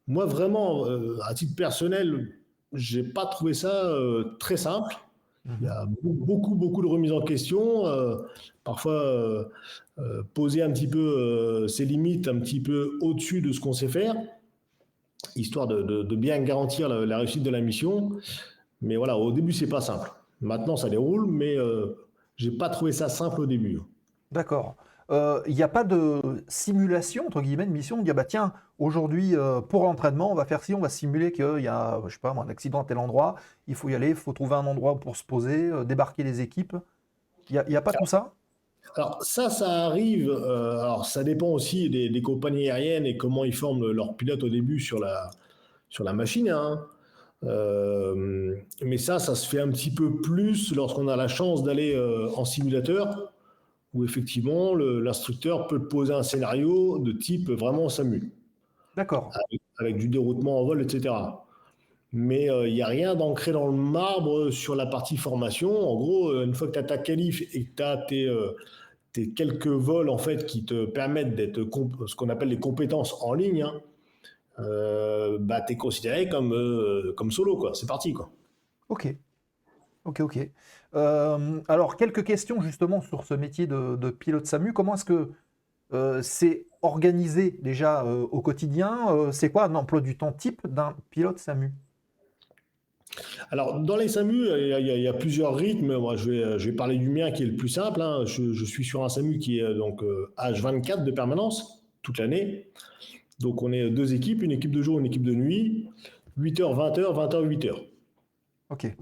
moi vraiment, à titre personnel, j'ai pas trouvé ça très simple. Il y Mhm. a beaucoup, beaucoup de remises en question. Parfois, poser un petit peu ses limites, un petit peu au-dessus de ce qu'on sait faire, histoire de bien garantir la réussite de la mission. Mais voilà, au début, c'est pas simple. Maintenant, ça déroule, mais j'ai pas trouvé ça simple au début. D'accord. Il n'y a pas de simulation, entre guillemets, de mission, de dire, bah tiens, aujourd'hui, pour l'entraînement, on va faire ci, on va simuler qu'il y a, je sais pas, moi, un accident à tel endroit, il faut y aller, il faut trouver un endroit pour se poser, débarquer les équipes. Il y a pas tout ça? Alors ça arrive. Alors ça dépend aussi des compagnies aériennes et comment ils forment leurs pilotes au début sur la machine, hein. Mais ça se fait un petit peu plus lorsqu'on a la chance d'aller en simulateur, où effectivement l'instructeur peut poser un scénario de type vraiment SAMU, D'accord. avec du déroutement en vol, etc. Mais il n'y a rien d'ancré dans le marbre sur la partie formation. En gros, une fois que tu as ta qualif et que tu as tes quelques vols en fait qui te permettent d'être ce qu'on appelle les compétences en ligne, hein, bah, tu es considéré comme solo, quoi. C'est parti, quoi. Ok, ok, ok. Alors, quelques questions justement sur ce métier de pilote SAMU. Comment est-ce que c'est organisé déjà au quotidien? C'est quoi un emploi du temps type d'un pilote SAMU? Alors, dans les SAMU, il y a plusieurs rythmes. Moi, je vais parler du mien qui est le plus simple, hein. Je suis sur un SAMU qui est donc H24 de permanence, toute l'année. Donc, on est deux équipes, une équipe de jour, une équipe de nuit, 8h, 20h, 20h, 8h. Ok,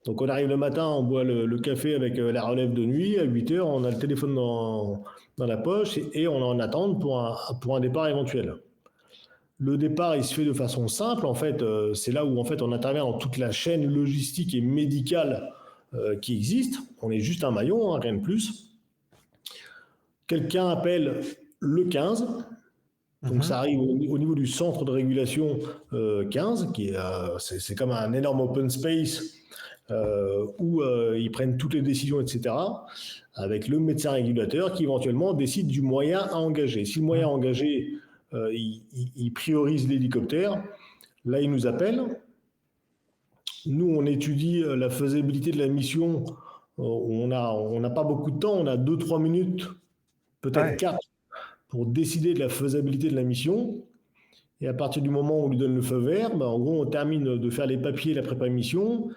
Donc, on arrive le matin, on boit le café avec la relève de nuit. À 8h, on a le téléphone dans la poche et on est en attente pour un départ éventuel. Le départ, il se fait de façon simple. En fait, c'est là où en fait, on intervient dans toute la chaîne logistique et médicale qui existe. On est juste un maillon, hein, rien de plus. Quelqu'un appelle le 15. Donc mhm, ça arrive au niveau du centre de régulation 15, c'est comme un énorme open space où ils prennent toutes les décisions, etc., avec le médecin régulateur qui éventuellement décide du moyen à engager. Si le moyen à mhm. engager, il priorise l'hélicoptère, là il nous appelle. Nous, on étudie la faisabilité de la mission. On n'a pas beaucoup de temps, on a 2-3 minutes, peut-être Ouais, 4, pour décider de la faisabilité de la mission. Et à partir du moment où on lui donne le feu vert, ben, en gros, on termine de faire les papiers, la prépa-mission.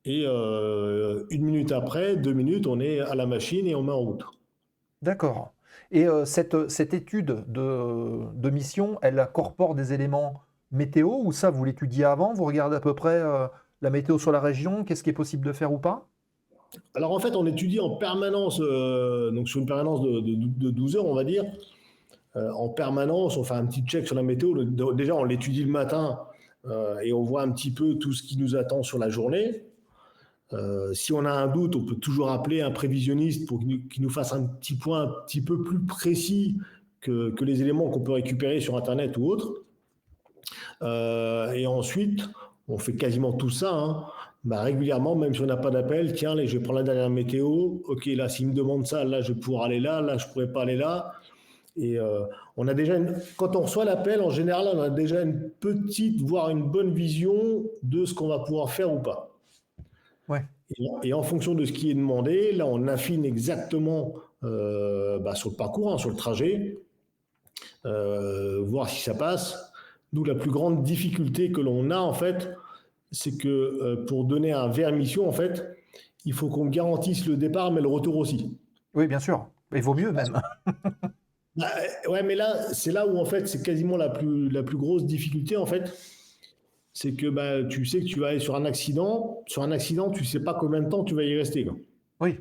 Et 1 minute après, 2 minutes, on est à la machine et on met en route. d'accord. Et cette étude de mission, elle incorpore des éléments météo ou ça, vous l'étudiez avant, vous regardez à peu près la météo sur la région, qu'est-ce qui est possible de faire ou pas? Alors en fait, on étudie en permanence, donc sur une permanence de 12 heures, on va dire. En permanence, on fait un petit check sur la météo. Déjà, on l'étudie le matin et on voit un petit peu tout ce qui nous attend sur la journée. Si on a un doute, on peut toujours appeler un prévisionniste pour qu'il nous fasse un petit point un petit peu plus précis que les éléments qu'on peut récupérer sur Internet ou autre. Et ensuite, on fait quasiment tout ça, hein. Bah, régulièrement, même si on n'a pas d'appel, tiens, allez, je vais prendre la dernière météo. Ok, là, s'il me demande ça, là, je vais pouvoir aller là, là, je ne pourrais pas aller là. Et on a déjà quand on reçoit l'appel, en général, on a déjà une petite, voire une bonne vision de ce qu'on va pouvoir faire ou pas. Ouais, Et en fonction de ce qui est demandé, là, on affine exactement sur le parcours, hein, sur le trajet, voir si ça passe. D'où la plus grande difficulté que l'on a, en fait, c'est que pour donner un vert mission, en fait, il faut qu'on garantisse le départ, mais le retour aussi. oui, bien sûr. Il vaut mieux même. Bah, ouais, mais là, c'est là où, en fait, c'est quasiment la plus grosse difficulté, en fait. C'est que bah, tu sais que tu vas aller sur un accident. Sur un accident, tu ne sais pas combien de temps tu vas y rester, quoi. Oui,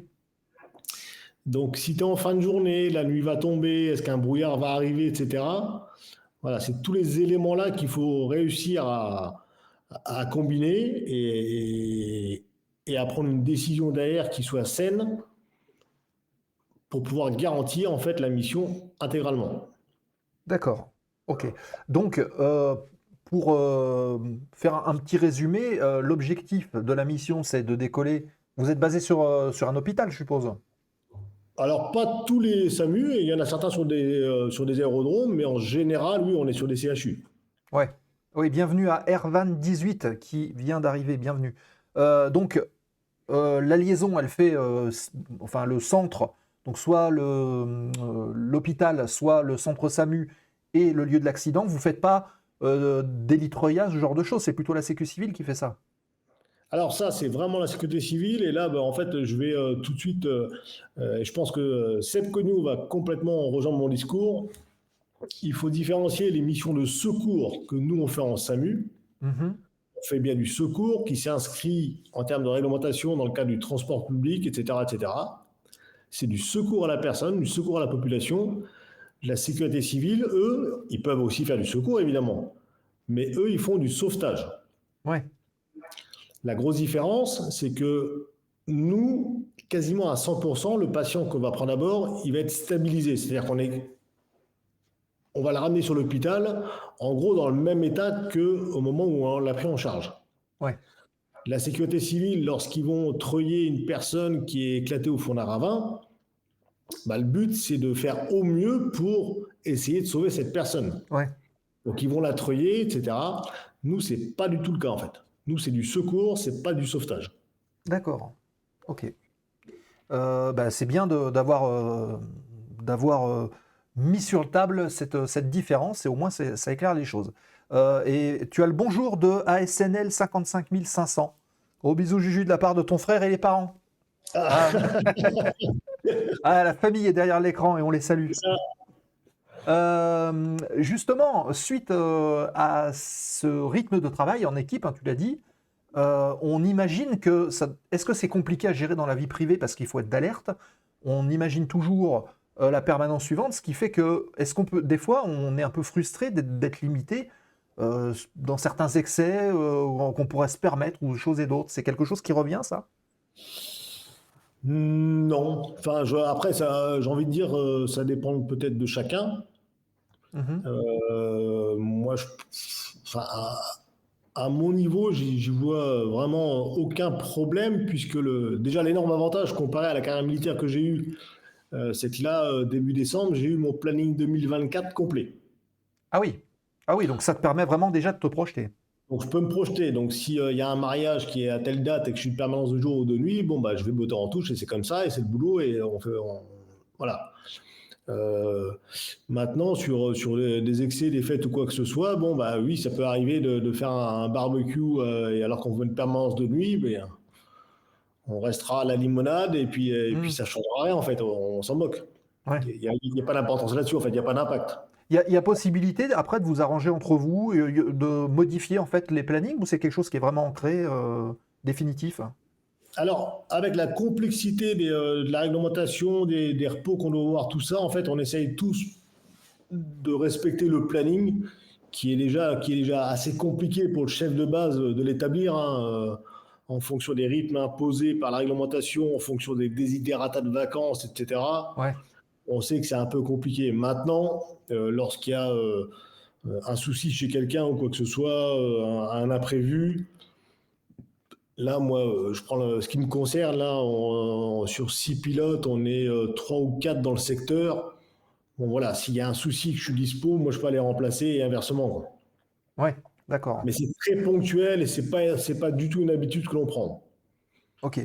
Donc, si tu es en fin de journée, la nuit va tomber, est-ce qu'un brouillard va arriver, etc. Voilà, c'est tous les éléments-là qu'il faut réussir à combiner et à prendre une décision derrière qui soit saine pour pouvoir garantir en fait la mission intégralement. d'accord. Ok. Donc, pour faire un petit résumé, l'objectif de la mission, c'est de décoller. Vous êtes basé sur un hôpital, je suppose. Alors, pas tous les SAMU, il y en a certains sur des aérodromes, mais en général, oui, on est sur des CHU. Ouais. Oui, bienvenue à Ervan 18 qui vient d'arriver, bienvenue. Donc, la liaison, elle fait, enfin, le centre, donc soit l'hôpital, soit le centre SAMU et le lieu de l'accident. Vous ne faites pas d'hélitreuillage, ce genre de choses, c'est plutôt la Sécu civile qui fait ça. Alors ça, c'est vraiment la sécurité civile. Et là, en fait, je vais tout de suite, je pense que Seb Cognou va complètement rejoindre mon discours. Il faut différencier les missions de secours que nous, on fait en SAMU. Mhm. On fait bien du secours qui s'inscrit en termes de réglementation dans le cadre du transport public, etc., etc. C'est du secours à la personne, du secours à la population. La sécurité civile, eux, ils peuvent aussi faire du secours, évidemment. Mais eux, ils font du sauvetage. Ouais. La grosse différence, c'est que nous, quasiment à 100%, le patient qu'on va prendre à bord, il va être stabilisé. C'est-à-dire on va le ramener sur l'hôpital, en gros, dans le même état qu'au moment où on l'a pris en charge. Ouais. La sécurité civile, lorsqu'ils vont treuiller une personne qui est éclatée au fond d'un ravin, le but, c'est de faire au mieux pour essayer de sauver cette personne. Ouais. Donc, ils vont la treuiller, etc. Nous, c'est pas du tout le cas, en fait. Nous, c'est du secours, c'est pas du sauvetage. D'accord. Ok. C'est bien d'avoir mis sur table cette différence et au moins ça éclaire les choses. Et tu as le bonjour de ASNL 55500. Gros bisous Juju de la part de ton frère et les parents. Ah, la famille est derrière l'écran et on les salue. Justement, suite à ce rythme de travail en équipe, hein, tu l'as dit, on imagine que est-ce que c'est compliqué à gérer dans la vie privée parce qu'il faut être d'alerte? On imagine toujours la permanence suivante, ce qui fait que des fois, on est un peu frustré d'être limité dans certains excès qu'on pourrait se permettre ou choses et d'autres. C'est quelque chose qui revient, ça? Non. Enfin, après, j'ai envie de dire, ça dépend peut-être de chacun. Moi, à mon niveau, j'y vois vraiment aucun problème, puisque déjà l'énorme avantage comparé à la carrière militaire que j'ai eue, c'est que là, début décembre, j'ai eu mon planning 2024 complet. Ah oui, donc ça te permet vraiment déjà de te projeter. Donc je peux me projeter. Donc s'il y a un mariage qui est à telle date et que je suis de permanence de jour ou de nuit, je vais botter en touche et c'est comme ça et c'est le boulot et voilà. Maintenant sur des excès, des fêtes ou quoi que ce soit, oui, ça peut arriver de faire un barbecue et alors qu'on veut une permanence de nuit, on restera à la limonade et puis ça changera rien en fait, on s'en moque. Ouais. Il n'y a pas d'importance là-dessus en fait, il n'y a pas d'impact. Il y a possibilité après de vous arranger entre vous et de modifier en fait les plannings ou c'est quelque chose qui est vraiment ancré, définitif? Alors, avec la complexité de la réglementation, des repos qu'on doit voir, tout ça, en fait, on essaye tous de respecter le planning qui est déjà assez compliqué pour le chef de base de l'établir, en fonction des rythmes imposés par la réglementation, en fonction des desiderata de vacances, etc. Ouais. On sait que c'est un peu compliqué. Maintenant, lorsqu'il y a un souci chez quelqu'un ou quoi que ce soit, un imprévu, là, moi, je prends ce qui me concerne. Là, sur 6 pilotes, on est 3 ou 4 dans le secteur. Bon, voilà, s'il y a un souci que je suis dispo, moi, je peux aller remplacer et inversement, quoi. Ouais, d'accord. Mais c'est très ponctuel et c'est pas du tout une habitude que l'on prend. Ok.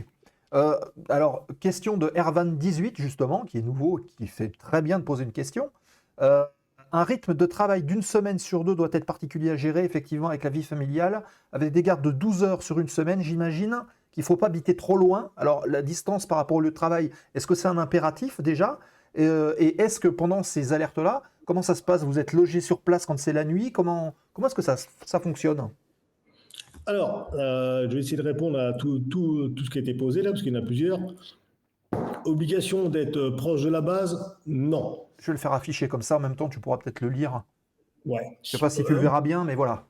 Alors, question de Ervan18, justement, qui est nouveau, qui fait très bien de poser une question. Un rythme de travail d'une semaine sur deux doit être particulier à gérer, effectivement, avec la vie familiale, avec des gardes de 12 heures sur une semaine, j'imagine qu'il ne faut pas habiter trop loin. Alors, la distance par rapport au lieu de travail, est-ce que c'est un impératif déjà? Et est-ce que pendant ces alertes-là, comment ça se passe? Vous êtes logé sur place quand c'est la nuit? Comment est-ce que ça fonctionne? Alors, je vais essayer de répondre à tout ce qui a été posé là, parce qu'il y en a plusieurs. Obligation d'être proche de la base? Non. Je vais le faire afficher comme ça, en même temps, tu pourras peut-être le lire. Ouais. Je ne sais pas si tu le verras bien, mais voilà.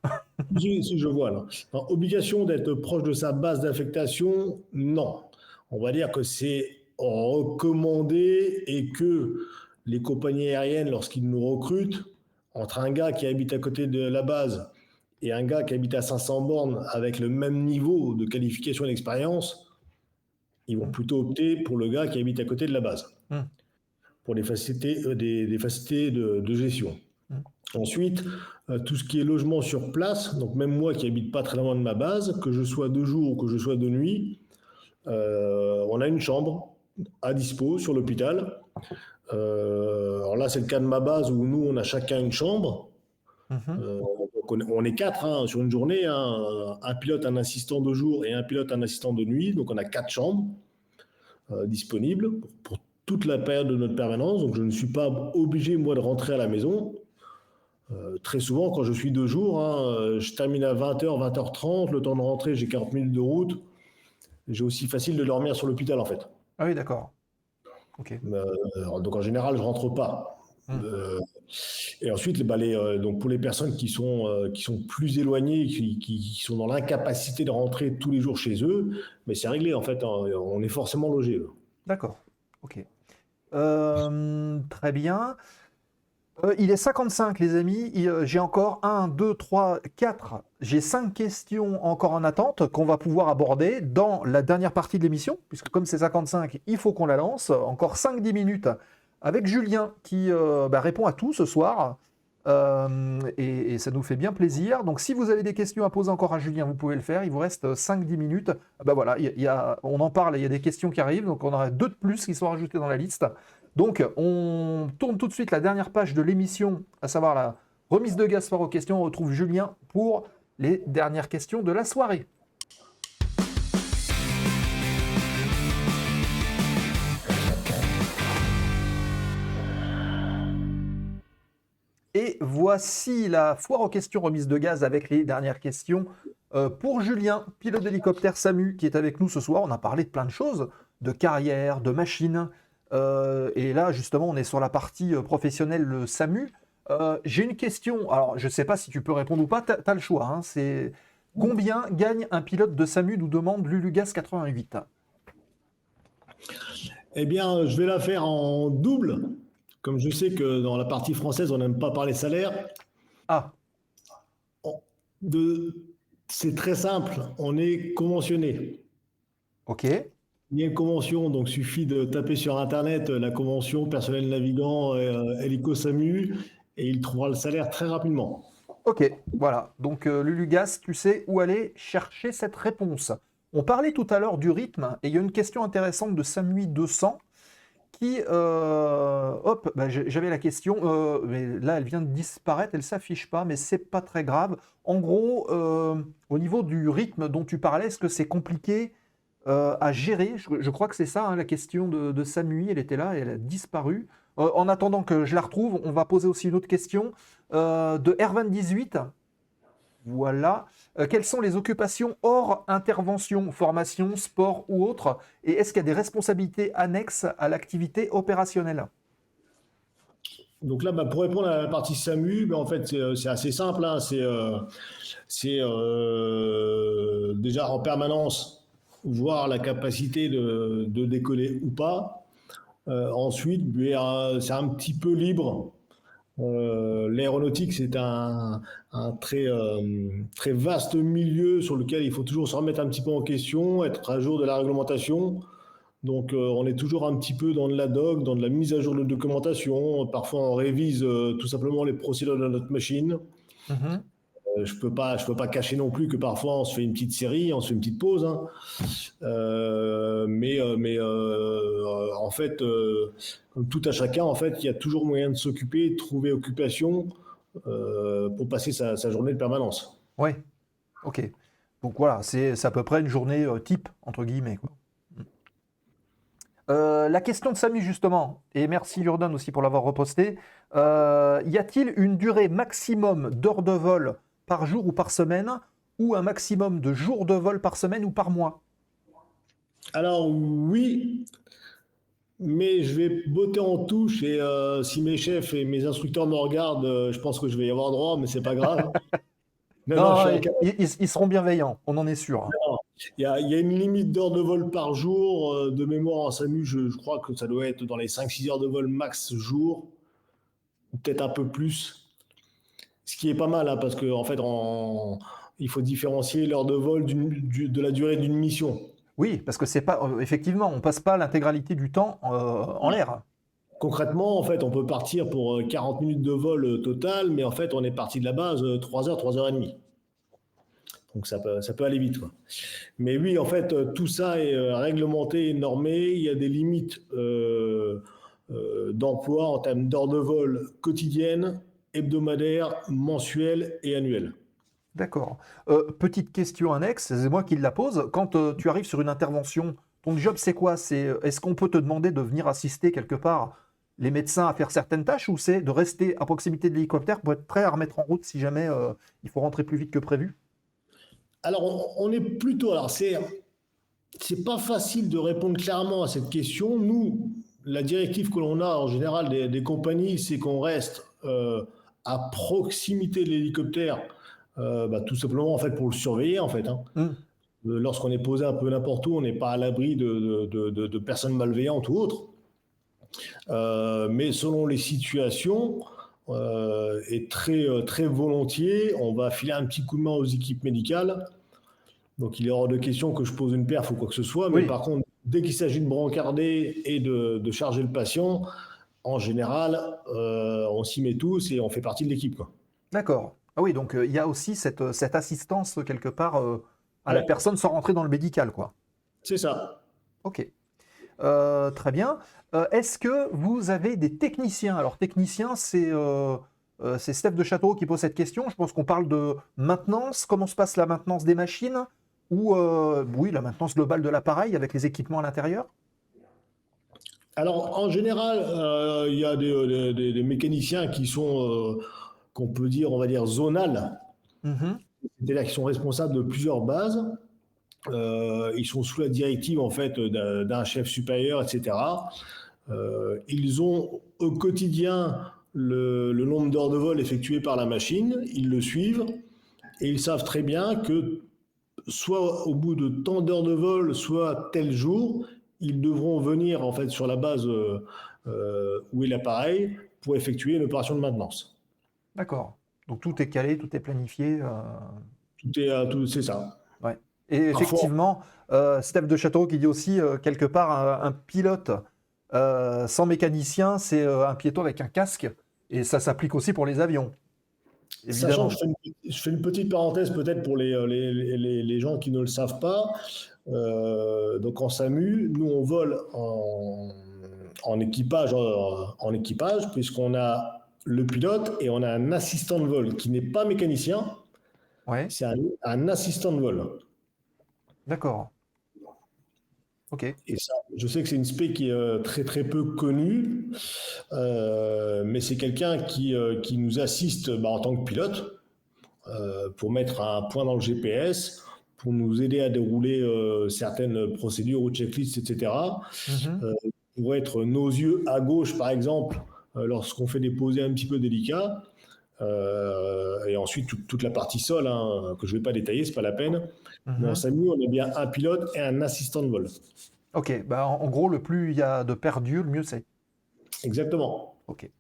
Si je vois là. Alors, obligation d'être proche de sa base d'affectation? Non. On va dire que c'est recommandé et que les compagnies aériennes, lorsqu'ils nous recrutent, entre un gars qui habite à côté de la base et un gars qui habite à 500 bornes avec le même niveau de qualification et d'expérience, ils vont plutôt opter pour le gars qui habite à côté de la base, pour les facilités, des facilités de gestion. Ensuite, tout ce qui est logement sur place, donc même moi qui habite pas très loin de ma base, que je sois de jour ou que je sois de nuit, on a une chambre à dispo sur l'hôpital. Alors là, c'est le cas de ma base où nous, on a chacun une chambre. Donc on est 4 sur une journée, un pilote, un assistant de jour et un pilote, un assistant de nuit. Donc on a 4 chambres disponibles pour toute la période de notre permanence. Donc je ne suis pas obligé, moi, de rentrer à la maison. Très souvent, quand je suis de jour, je termine à 20h, 20h30. Le temps de rentrer, j'ai 40 minutes de route. J'ai aussi facile de dormir sur l'hôpital, en fait. Ah oui, d'accord. Ok. Donc en général, je rentre pas. Et ensuite, donc pour les personnes qui sont plus éloignées, qui sont dans l'incapacité de rentrer tous les jours chez eux, mais c'est réglé, en fait. On est forcément logé. D'accord. Ok. Très bien. Il est 55, les amis. J'ai encore 1, 2, 3, 4. J'ai 5 questions encore en attente qu'on va pouvoir aborder dans la dernière partie de l'émission, puisque comme c'est 55, il faut qu'on la lance. Encore 5-10 minutes avec Julien qui répond à tout ce soir. Et ça nous fait bien plaisir. Donc si vous avez des questions à poser encore à Julien, vous pouvez le faire. Il vous reste 5-10 minutes. Voilà, on en parle, il y a des questions qui arrivent. Donc on aura 2 de plus qui sont rajoutées dans la liste. Donc, on tourne tout de suite la dernière page de l'émission, à savoir la remise de Gaspard aux questions. On retrouve Julien pour les dernières questions de la soirée. Et voici la foire aux questions remise de gaz avec les dernières questions pour Julien, pilote d'hélicoptère SAMU, qui est avec nous ce soir. On a parlé de plein de choses, de carrière, de machines. Et là, justement, on est sur la partie professionnelle, le SAMU. J'ai une question, alors je ne sais pas si tu peux répondre ou pas, tu as le choix. C'est combien gagne un pilote de SAMU, nous demande Lulugas 88. Eh bien, je vais la faire en double. Comme je sais que dans la partie française, on n'aime pas parler salaire. Ah. C'est très simple, on est conventionné. Ok. Il y a une convention, donc suffit de taper sur Internet la convention personnel navigant hélico SAMU et il trouvera le salaire très rapidement. Ok, voilà. Donc Lulugas, tu sais où aller chercher cette réponse. On parlait tout à l'heure du rythme et il y a une question intéressante de Samui 200 qui... j'avais la question, mais là elle vient de disparaître, elle ne s'affiche pas, mais c'est pas très grave. En gros, au niveau du rythme dont tu parlais, est-ce que c'est compliqué à gérer? Je crois que c'est ça, la question de Samui, elle était là et elle a disparu. En attendant que je la retrouve, on va poser aussi une autre question de R28. Voilà. Quelles sont les occupations hors intervention, formation, sport ou autre? Et est-ce qu'il y a des responsabilités annexes à l'activité opérationnelle? Donc là, pour répondre à la partie SAMU, en fait, c'est assez simple. C'est déjà en permanence voir la capacité de décoller ou pas. Ensuite, c'est un petit peu libre. L'aéronautique, c'est un très vaste milieu sur lequel il faut toujours se remettre un petit peu en question, être à jour de la réglementation. Donc, on est toujours un petit peu dans de la doc, dans de la mise à jour de documentation. Parfois, on révise tout simplement les procédures de notre machine. Je peux pas cacher non plus que parfois on se fait une petite série, on se fait une petite pause. En fait, comme tout à chacun, en fait, il y a toujours moyen de s'occuper, de trouver occupation pour passer sa journée de permanence. Oui, ok. Donc voilà, c'est à peu près une journée type, entre guillemets, quoi. La question de Samy, justement, et merci Jordan aussi pour l'avoir reposté. Y a-t-il une durée maximum d'heures de vol par jour ou par semaine, ou un maximum de jours de vol par semaine ou par mois? Alors oui, mais je vais botter en touche et si mes chefs et mes instructeurs me regardent, je pense que je vais y avoir droit, mais c'est pas grave. Ils seront bienveillants, on en est sûr. Il y a une limite d'heures de vol par jour. De mémoire en SAMU, je crois que ça doit être dans les 5-6 heures de vol max jour, peut-être un peu plus. Ce qui est pas mal, hein, parce qu'en fait, il faut différencier l'heure de vol de la durée d'une mission. Oui, parce que c'est pas effectivement, on passe pas l'intégralité du temps en l'air. Concrètement, en fait, on peut partir pour 40 minutes de vol total, mais en fait, on est parti de la base 3 heures, 3 heures et demie. Donc ça peut aller vite, quoi. Mais oui, en fait, tout ça est réglementé, normé. Il y a des limites d'emploi en termes d'heures de vol quotidiennes, hebdomadaires, mensuelles et annuelles. D'accord. Petite question annexe, c'est moi qui la pose. Quand tu arrives sur une intervention, ton job c'est quoi? Est-ce qu'on peut te demander de venir assister quelque part les médecins à faire certaines tâches, ou c'est de rester à proximité de l'hélicoptère pour être prêt à remettre en route si jamais il faut rentrer plus vite que prévu? Alors, on est plutôt. Alors, c'est pas facile de répondre clairement à cette question. Nous, la directive que l'on a en général des compagnies, c'est qu'on reste à proximité de l'hélicoptère, tout simplement en fait pour le surveiller en fait. Hein. Lorsqu'on est posé un peu n'importe où, on n'est pas à l'abri de personnes malveillantes ou autres. Mais selon les situations, et très volontiers, on va filer un petit coup de main aux équipes médicales. Donc il est hors de question que je pose une perf ou quoi que ce soit, mais Oui. par contre, dès qu'il s'agit de brancarder et de charger le patient, en général, on s'y met tous et on fait partie de l'équipe, quoi. D'accord. Ah oui, donc il y a aussi cette assistance quelque part à la Ouais. personne sans rentrer dans le médical, quoi. C'est ça. Ok. Très bien. Est-ce que vous avez des techniciens? Alors, technicien, c'est Steph de Châteauroux qui pose cette question. Je pense qu'on parle de maintenance. Comment se passe la maintenance des machines? Ou, oui, la maintenance globale de l'appareil avec les équipements à l'intérieur? Alors, en général, il y a des mécaniciens qui sont, qu'on peut dire, on va dire, zonales. Mhm. C'est-à-dire qu'ils sont responsables de plusieurs bases. Ils sont sous la directive, en fait, d'un chef supérieur, etc. Ils ont au quotidien le nombre d'heures de vol effectuées par la machine, ils le suivent et ils savent très bien que soit au bout de tant d'heures de vol, soit tel jour, ils devront venir en fait sur la base où est l'appareil pour effectuer une opération de maintenance. D'accord. Donc, tout est calé, tout est planifié. C'est ça. Ouais. Et Parfois, effectivement, Steph de Châteauroux qui dit aussi, quelque part, un pilote sans mécanicien, c'est un piéton avec un casque. Et ça s'applique aussi pour les avions, sachant évidemment. que je fais une petite parenthèse peut-être pour les gens qui ne le savent pas. Donc en SAMU, nous on vole en équipage, puisqu'on a le pilote et on a un assistant de vol qui n'est pas mécanicien, Ouais, c'est un assistant de vol. d'accord. Ok. Et ça, je sais que c'est une spé qui est très très peu connue, mais c'est quelqu'un qui nous assiste en tant que pilote pour mettre un point dans le GPS, pour nous aider à dérouler certaines procédures ou checklists, etc. Mhm. Pour être nos yeux à gauche, par exemple, lorsqu'on fait des posés un petit peu délicats. Et ensuite, toute la partie sol, hein, que je ne vais pas détailler, ce n'est pas la peine. Mais en Mhm. SAMU, on a bien un pilote et un assistant de vol. Ok, bah en gros, le plus il y a de perdus, le mieux c'est. Exactement. Ok.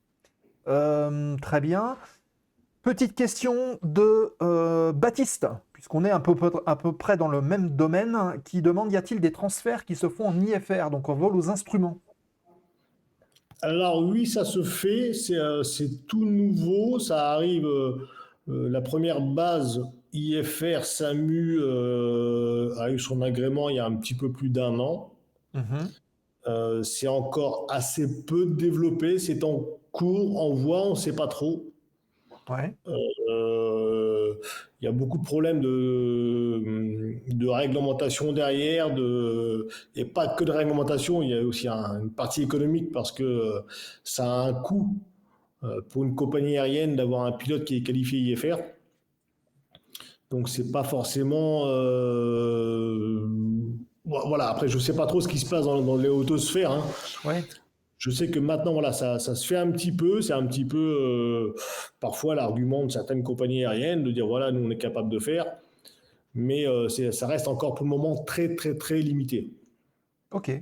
Très bien. Petite question de Baptiste, puisqu'on est à peu près dans le même domaine, qui demande, y a-t-il des transferts qui se font en IFR, donc en vol aux instruments? Alors oui, ça se fait, c'est tout nouveau, ça arrive, la première base IFR SAMU a eu son agrément il y a un petit peu plus d'1 an. Mhm. C'est encore assez peu développé, c'est en cours, en voie, on ne sait pas trop. Ouais. Il y a beaucoup de problèmes de réglementation derrière, et pas que de réglementation, il y a aussi une partie économique parce que ça a un coût pour une compagnie aérienne d'avoir un pilote qui est qualifié IFR. Donc c'est pas forcément... voilà, après je sais pas trop ce qui se passe dans les autosphères, hein. Ouais. Je sais que maintenant, voilà, ça se fait un petit peu. C'est un petit peu parfois l'argument de certaines compagnies aériennes de dire voilà, nous on est capable de faire, mais ça reste encore pour le moment très très très limité. Ok,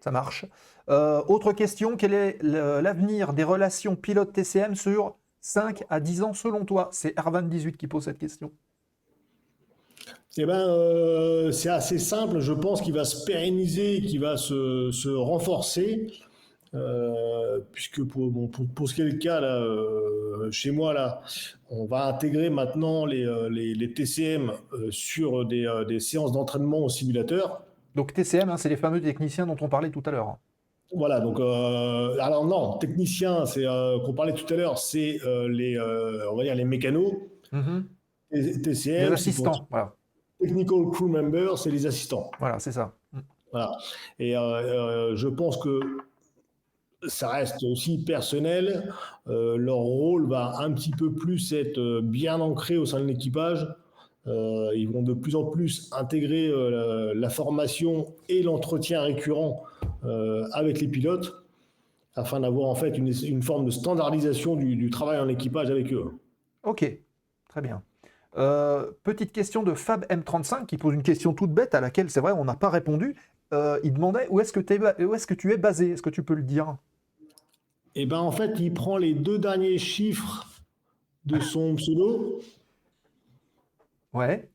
ça marche. Autre question, quel est l'avenir des relations pilote-TCM sur 5 à 10 ans selon toi? C'est Ervan18 qui pose cette question. Eh ben, c'est assez simple. Je pense qu'il va se pérenniser, qu'il va se renforcer, puisque pour ce qui est le cas là, chez moi là, on va intégrer maintenant les TCM sur des séances d'entraînement au simulateur. Donc TCM, hein, c'est les fameux techniciens dont on parlait tout à l'heure. Voilà, donc alors non, technicien, c'est qu'on parlait tout à l'heure, c'est on va dire les mécanos. Mhm. TCM, Les assistants, voilà. Technical Crew Member, c'est les assistants. Voilà, c'est ça. Voilà. Et je pense que ça reste aussi personnel. Leur rôle va un petit peu plus être bien ancré au sein de l'équipage. Ils vont de plus en plus intégrer la formation et l'entretien récurrent avec les pilotes afin d'avoir en fait une forme de standardisation du travail en équipage avec eux. Ok, très bien. Petite question de Fab M35 qui pose une question toute bête à laquelle c'est vrai on n'a pas répondu. Il demandait où est-ce que tu es basé? Est-ce que tu peux le dire? Et ben en fait, il prend les 2 derniers chiffres de son pseudo Ouais.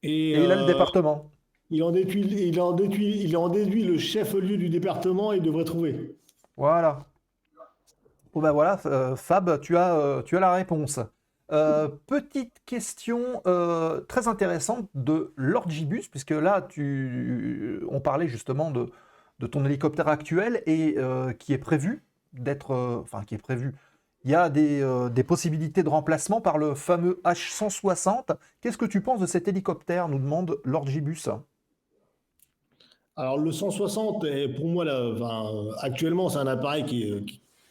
et Et il a le département. il en déduit le chef-lieu du département et il devrait trouver. Voilà. Bon ben voilà, Fab, tu as la réponse. Petite question très intéressante de Lord Gibus, puisque là, on parlait justement de ton hélicoptère actuel et qui est prévu d'être... Enfin, qui est prévu. Il y a des possibilités de remplacement par le fameux H160. Qu'est-ce que tu penses de cet hélicoptère, nous demande Lord Gibus. Alors le 160, pour moi, là, actuellement, c'est un appareil qui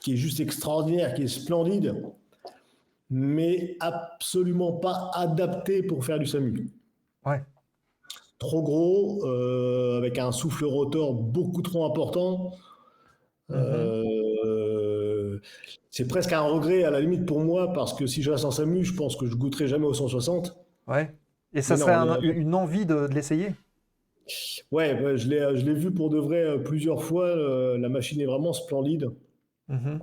est juste extraordinaire, qui est splendide, mais absolument pas adapté pour faire du SAMU. Ouais. Trop gros, avec un souffle rotor beaucoup trop important. C'est presque un regret à la limite pour moi, parce que si je reste en SAMU, je pense que je goûterai jamais au 160. Ouais. Et ça Mais serait non, une envie de l'essayer? Ouais, je l'ai vu pour de vrai plusieurs fois. La machine est vraiment splendide. Mhm.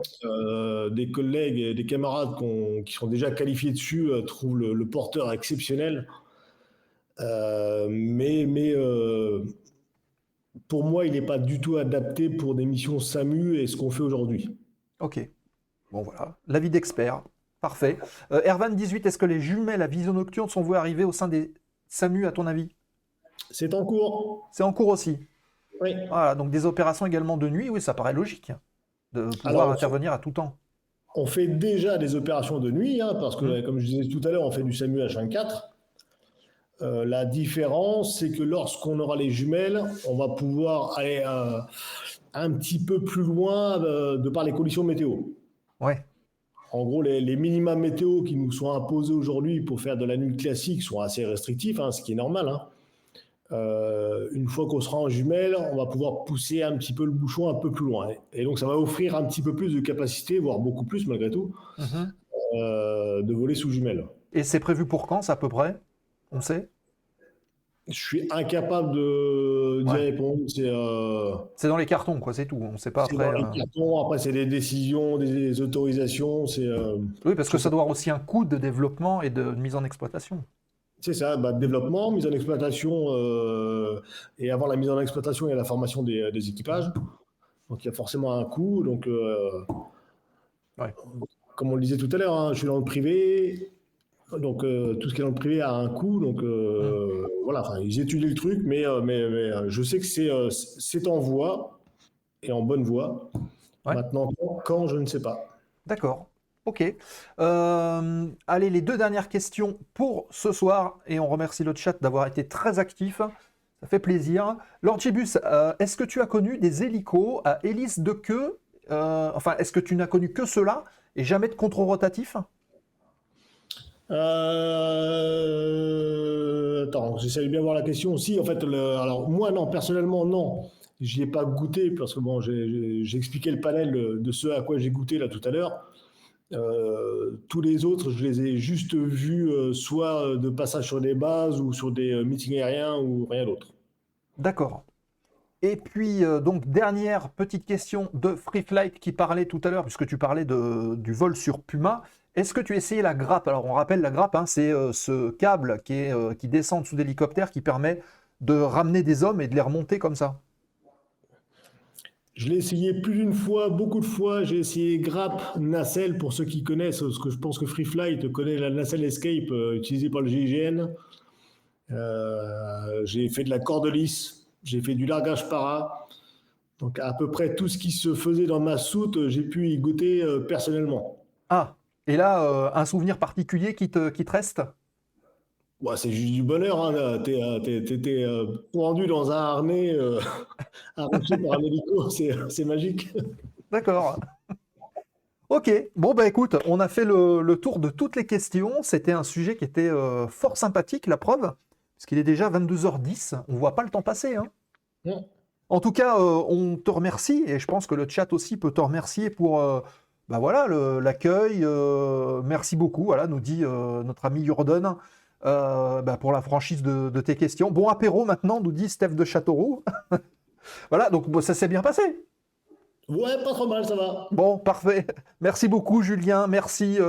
Des collègues et des camarades qui sont déjà qualifiés dessus trouvent le porteur exceptionnel. Mais pour moi, il n'est pas du tout adapté pour des missions SAMU et ce qu'on fait aujourd'hui. Ok. Bon voilà, l'avis d'expert. Parfait. Ervan18, est-ce que les jumelles à vision nocturne sont vouées arriver au sein des SAMU à ton avis? C'est en cours. C'est en cours aussi. Oui. Voilà, donc des opérations également de nuit, oui, ça paraît logique de pouvoir Alors, intervenir à tout temps. On fait déjà des opérations de nuit, hein, parce que, comme je disais tout à l'heure, on fait du SAMU H24. La différence, c'est que lorsqu'on aura les jumelles, on va pouvoir aller un petit peu plus loin de par les conditions météo. Ouais. En gros, les minima météo qui nous sont imposés aujourd'hui pour faire de la nuit classique sont assez restrictifs, hein, ce qui est normal. Hein. Une fois qu'on sera en jumelle, on va pouvoir pousser un petit peu le bouchon un peu plus loin. Et donc, ça va offrir un petit peu plus de capacité, voire beaucoup plus malgré tout, de voler sous jumelle. Et c'est prévu pour quand, ça, à peu près? On sait? Je suis incapable d'y répondre. C'est dans les cartons, quoi, c'est tout. On ne sait pas c'est après. dans les cartons, après, c'est des décisions, des autorisations. Oui, parce que ça doit avoir aussi un coût de développement et de mise en exploitation. C'est ça, développement, mise en exploitation, et avant la mise en exploitation, il y a la formation des équipages. Donc il y a forcément un coût. Donc, comme on le disait tout à l'heure, hein, je suis dans le privé. Donc tout ce qui est dans le privé a un coût. Donc voilà, ils étudient le truc, mais je sais que c'est en voie et en bonne voie. Ouais. Maintenant, quand, je ne sais pas. D'accord. Ok. Allez, les 2 dernières questions pour ce soir, et on remercie le chat d'avoir été très actif. Ça fait plaisir. Lord Gibus, est-ce que tu as connu des hélicos à hélice de queue enfin, est-ce que tu n'as connu que cela et jamais de contre-rotatif? Attends, j'essaie de bien voir la question aussi. En fait, alors moi, non, personnellement, non. J'y ai pas goûté parce que bon, j'ai expliqué le panel de ce à quoi j'ai goûté là tout à l'heure. Tous les autres, je les ai juste vus soit de passage sur des bases ou sur des meetings aériens ou rien d'autre. D'accord. Et puis, donc, dernière petite question de Free Flight qui parlait tout à l'heure, puisque tu parlais du vol sur Puma. Est-ce que tu as essayé la grappe? Alors, on rappelle la grappe, hein, c'est ce câble qui descend sous l'hélicoptère qui permet de ramener des hommes et de les remonter comme ça. Je l'ai essayé plus d'une fois, beaucoup de fois. J'ai essayé grappe, nacelle, pour ceux qui connaissent, parce que je pense que Free Flight connaît la nacelle escape utilisée par le GIGN. J'ai fait de la corde lisse, j'ai fait du largage para. Donc à peu près tout ce qui se faisait dans ma soute, j'ai pu y goûter personnellement. Ah, et là, un souvenir particulier qui te reste? Ouais, c'est juste du bonheur, hein. T'es pendu dans un harnais arraché par un hélico, c'est magique. D'accord. Ok, bon bah écoute, on a fait le tour de toutes les questions. C'était un sujet qui était fort sympathique, la preuve, parce qu'il est déjà 22h10, on voit pas le temps passer, hein. Ouais. En tout cas, on te remercie, et je pense que le chat aussi peut te remercier pour bah voilà, l'accueil. Merci beaucoup, voilà, nous dit notre ami Jordan, bah pour la franchise de tes questions. Bon apéro maintenant, nous dit Steph de Châteauroux. Voilà, donc bon, ça s'est bien passé. Ouais, pas trop mal, ça va. Bon, parfait. Merci beaucoup, Julien. Merci,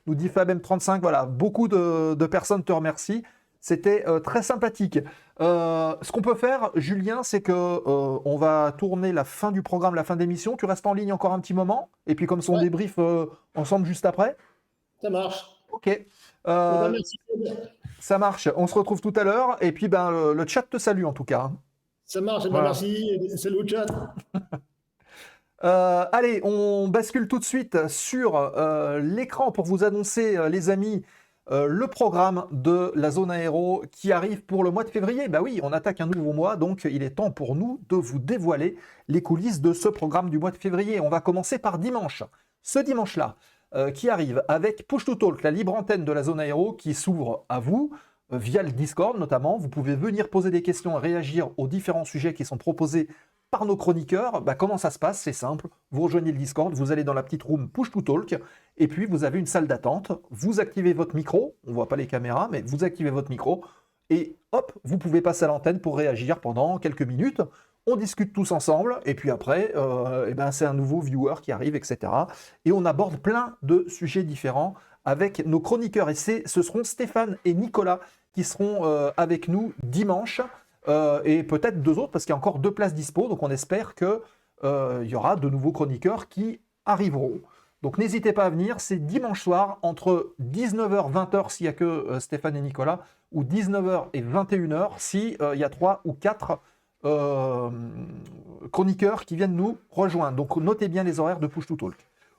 nous dit FabM35. Voilà, beaucoup de personnes te remercient. C'était très sympathique. Ce qu'on peut faire, Julien, c'est que on va tourner la fin du programme, la fin d'émission. Tu restes en ligne encore un petit moment. Et puis comme ça, on Ouais. débrief ensemble juste après. Ça marche. Ok. Eh ben, merci. Ça marche. On se retrouve tout à l'heure. Et puis ben, le chat te salue en tout cas, hein. Ça marche, eh ben, Voilà. merci. Salut au chat. Allez, on bascule tout de suite sur l'écran pour vous annoncer, les amis, le programme de la zone aéro qui arrive pour le mois de février. Bah oui, on attaque un nouveau mois, donc il est temps pour nous de vous dévoiler les coulisses de ce programme du mois de février. On va commencer par dimanche. Ce dimanche-là, qui arrive avec Push to Talk, la libre antenne de la zone aéro qui s'ouvre à vous via le Discord notamment. Vous pouvez venir poser des questions et réagir aux différents sujets qui sont proposés par nos chroniqueurs. Bah, comment ça se passe? C'est simple. Vous rejoignez le Discord, vous allez dans la petite room Push to Talk, et puis vous avez une salle d'attente. Vous activez votre micro, on ne voit pas les caméras, mais vous activez votre micro, et hop, vous pouvez passer à l'antenne pour réagir pendant quelques minutes. On discute tous ensemble, et puis après, eh ben, c'est un nouveau viewer qui arrive, etc. Et on aborde plein de sujets différents avec nos chroniqueurs. Et ce seront Stéphane et Nicolas qui seront avec nous dimanche. Et peut-être deux autres, parce qu'il y a encore 2 places dispo, donc on espère qu'il y aura de nouveaux chroniqueurs qui arriveront. Donc n'hésitez pas à venir, c'est dimanche soir, entre 19h et 20h s'il n'y a que Stéphane et Nicolas, ou 19h et 21h s'il y a 3 ou 4 chroniqueurs qui viennent nous rejoindre. Donc notez bien les horaires de Push to Talk.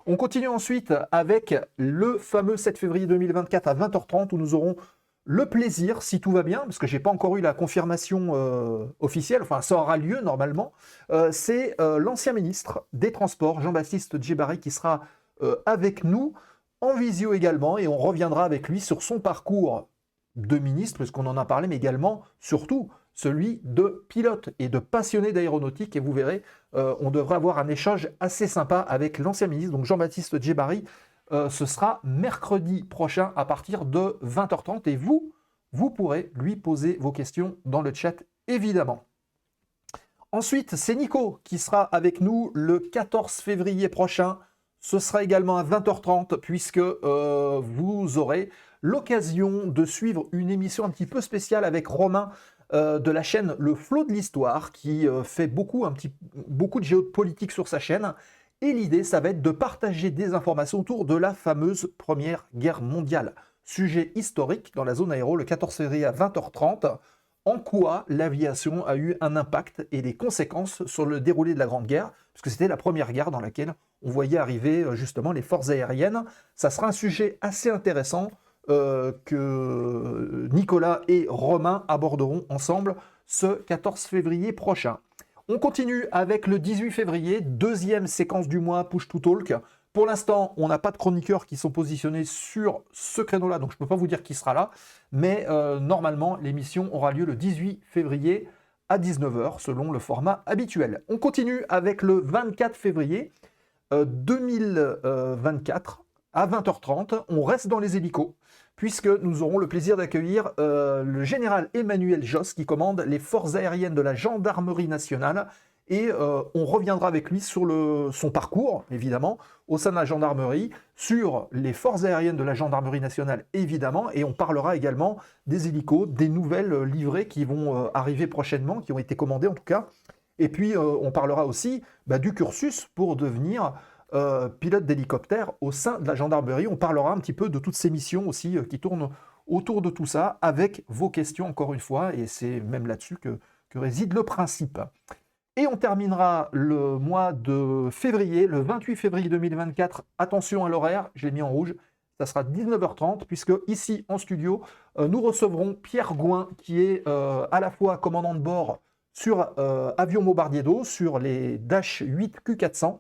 On continue ensuite avec le fameux 7 février 2024 à 20h30, où nous aurons le plaisir, si tout va bien, parce que je n'ai pas encore eu la confirmation officielle, enfin ça aura lieu normalement, c'est l'ancien ministre des Transports, Jean-Baptiste Djebari, qui sera avec nous en visio également, et on reviendra avec lui sur son parcours de ministre, puisqu'on en a parlé, mais également, surtout, celui de pilote et de passionné d'aéronautique, et vous verrez, on devrait avoir un échange assez sympa avec l'ancien ministre, donc Jean-Baptiste Djebari. Ce sera mercredi prochain à partir de 20h30 et vous pourrez lui poser vos questions dans le chat, évidemment. Ensuite, c'est Nico qui sera avec nous le 14 février prochain. Ce sera également à 20h30 puisque vous aurez l'occasion de suivre une émission un petit peu spéciale avec Romain de la chaîne Le Flot de l'Histoire qui fait beaucoup de géopolitique sur sa chaîne. Et l'idée, ça va être de partager des informations autour de la fameuse Première Guerre mondiale. Sujet historique dans la zone aéro le 14 février à 20h30. En quoi l'aviation a eu un impact et des conséquences sur le déroulé de la Grande Guerre, puisque c'était la première guerre dans laquelle on voyait arriver justement les forces aériennes. Ça sera un sujet assez intéressant que Nicolas et Romain aborderont ensemble ce 14 février prochain. On continue avec le 18 février, deuxième séquence du mois Push to Talk. Pour l'instant, on n'a pas de chroniqueurs qui sont positionnés sur ce créneau-là, donc je ne peux pas vous dire qui sera là. Mais normalement, l'émission aura lieu le 18 février à 19h, selon le format habituel. On continue avec le 24 février 2024 à 20h30. On reste dans les hélicos, puisque nous aurons le plaisir d'accueillir le général Emmanuel Josse, qui commande les forces aériennes de la Gendarmerie nationale. Et on reviendra avec lui sur son parcours, évidemment, au sein de la gendarmerie, sur les forces aériennes de la Gendarmerie nationale, évidemment, et on parlera également des hélicos, des nouvelles livrées qui vont arriver prochainement, qui ont été commandées en tout cas. Et puis, on parlera aussi du cursus pour devenir pilote d'hélicoptère au sein de la gendarmerie. On parlera un petit peu de toutes ces missions aussi qui tournent autour de tout ça, avec vos questions, encore une fois, et c'est même là-dessus que réside le principe. Et on terminera le mois de février, le 28 février 2024. Attention à l'horaire, je l'ai mis en rouge, ça sera 19h30, puisque ici en studio, nous recevrons Pierre Gouin, qui est à la fois commandant de bord sur avion bombardier d'eau, sur les Dash 8 Q400.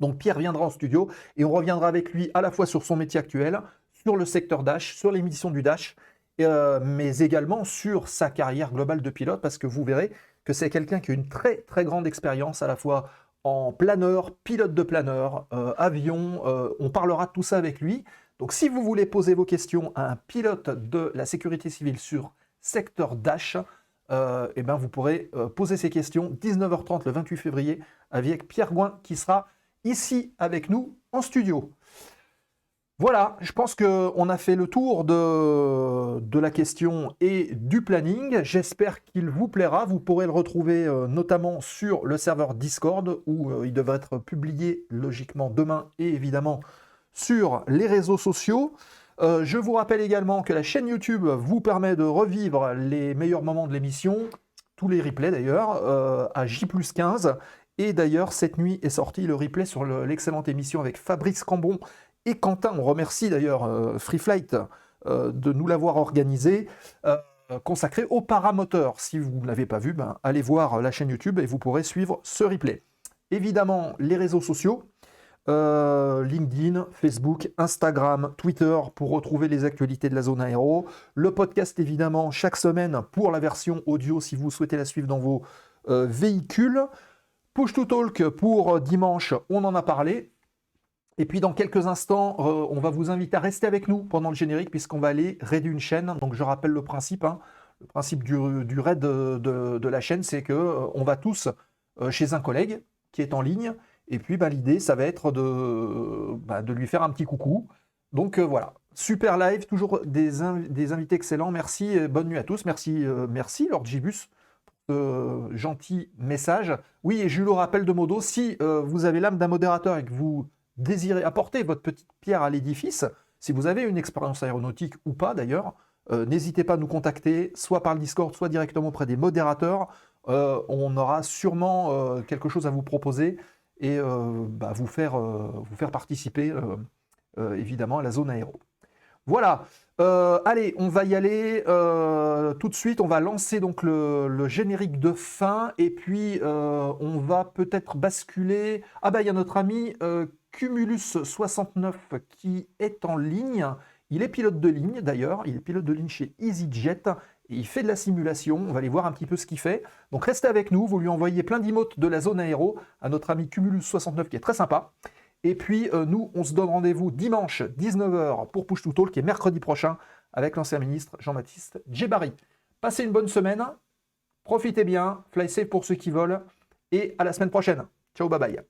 Donc Pierre viendra en studio et on reviendra avec lui à la fois sur son métier actuel, sur le secteur Dash, sur les missions du Dash, mais également sur sa carrière globale de pilote, parce que vous verrez que c'est quelqu'un qui a une très très grande expérience à la fois en planeur, pilote de planeur, avion, on parlera de tout ça avec lui. Donc si vous voulez poser vos questions à un pilote de la sécurité civile sur secteur Dash, vous pourrez poser ces questions 19h30 le 28 février avec Pierre Gouin qui sera ici avec nous en studio. Voilà, je pense qu'on a fait le tour de la question et du planning. J'espère qu'il vous plaira. Vous pourrez le retrouver notamment sur le serveur Discord où il devrait être publié logiquement demain et évidemment sur les réseaux sociaux. Je vous rappelle également que la chaîne YouTube vous permet de revivre les meilleurs moments de l'émission, tous les replays d'ailleurs, à J+15. Et d'ailleurs, cette nuit est sorti le replay sur l'excellente émission avec Fabrice Cambon et Quentin. On remercie d'ailleurs Free Flight de nous l'avoir organisé, consacré au paramoteur. Si vous ne l'avez pas vu, allez voir la chaîne YouTube et vous pourrez suivre ce replay. Évidemment, les réseaux sociaux, LinkedIn, Facebook, Instagram, Twitter pour retrouver les actualités de la zone aéro. Le podcast, évidemment, chaque semaine pour la version audio si vous souhaitez la suivre dans vos véhicules. Push to Talk pour dimanche, on en a parlé. Et puis dans quelques instants, on va vous inviter à rester avec nous pendant le générique puisqu'on va aller raider une chaîne. Donc je rappelle le principe. Le principe du raid de la chaîne, c'est qu'on va tous chez un collègue qui est en ligne. Et puis l'idée, ça va être de lui faire un petit coucou. Donc voilà, super live, toujours des invités excellents. Merci, bonne nuit à tous. Merci Lord Gibus. Gentil message. Oui, et je le rappelle de modo, si vous avez l'âme d'un modérateur et que vous désirez apporter votre petite pierre à l'édifice, si vous avez une expérience aéronautique ou pas d'ailleurs, n'hésitez pas à nous contacter, soit par le Discord, soit directement auprès des modérateurs. On aura sûrement quelque chose à vous proposer et vous faire participer évidemment à la zone aéro. Voilà. Allez, on va y aller tout de suite. On va lancer donc le générique de fin et puis on va peut-être basculer. Il y a notre ami Cumulus69 qui est en ligne. Il est pilote de ligne d'ailleurs. Il est pilote de ligne chez EasyJet et il fait de la simulation. On va aller voir un petit peu ce qu'il fait. Donc restez avec nous. Vous lui envoyez plein d'emotes de la zone aéro à notre ami Cumulus69 qui est très sympa. Et puis, nous, on se donne rendez-vous dimanche, 19h, pour Push to Talk, qui est mercredi prochain, avec l'ancien ministre Jean-Baptiste Djebari. Passez une bonne semaine, profitez bien, fly safe pour ceux qui volent, et à la semaine prochaine. Ciao, bye bye.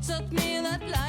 Took me that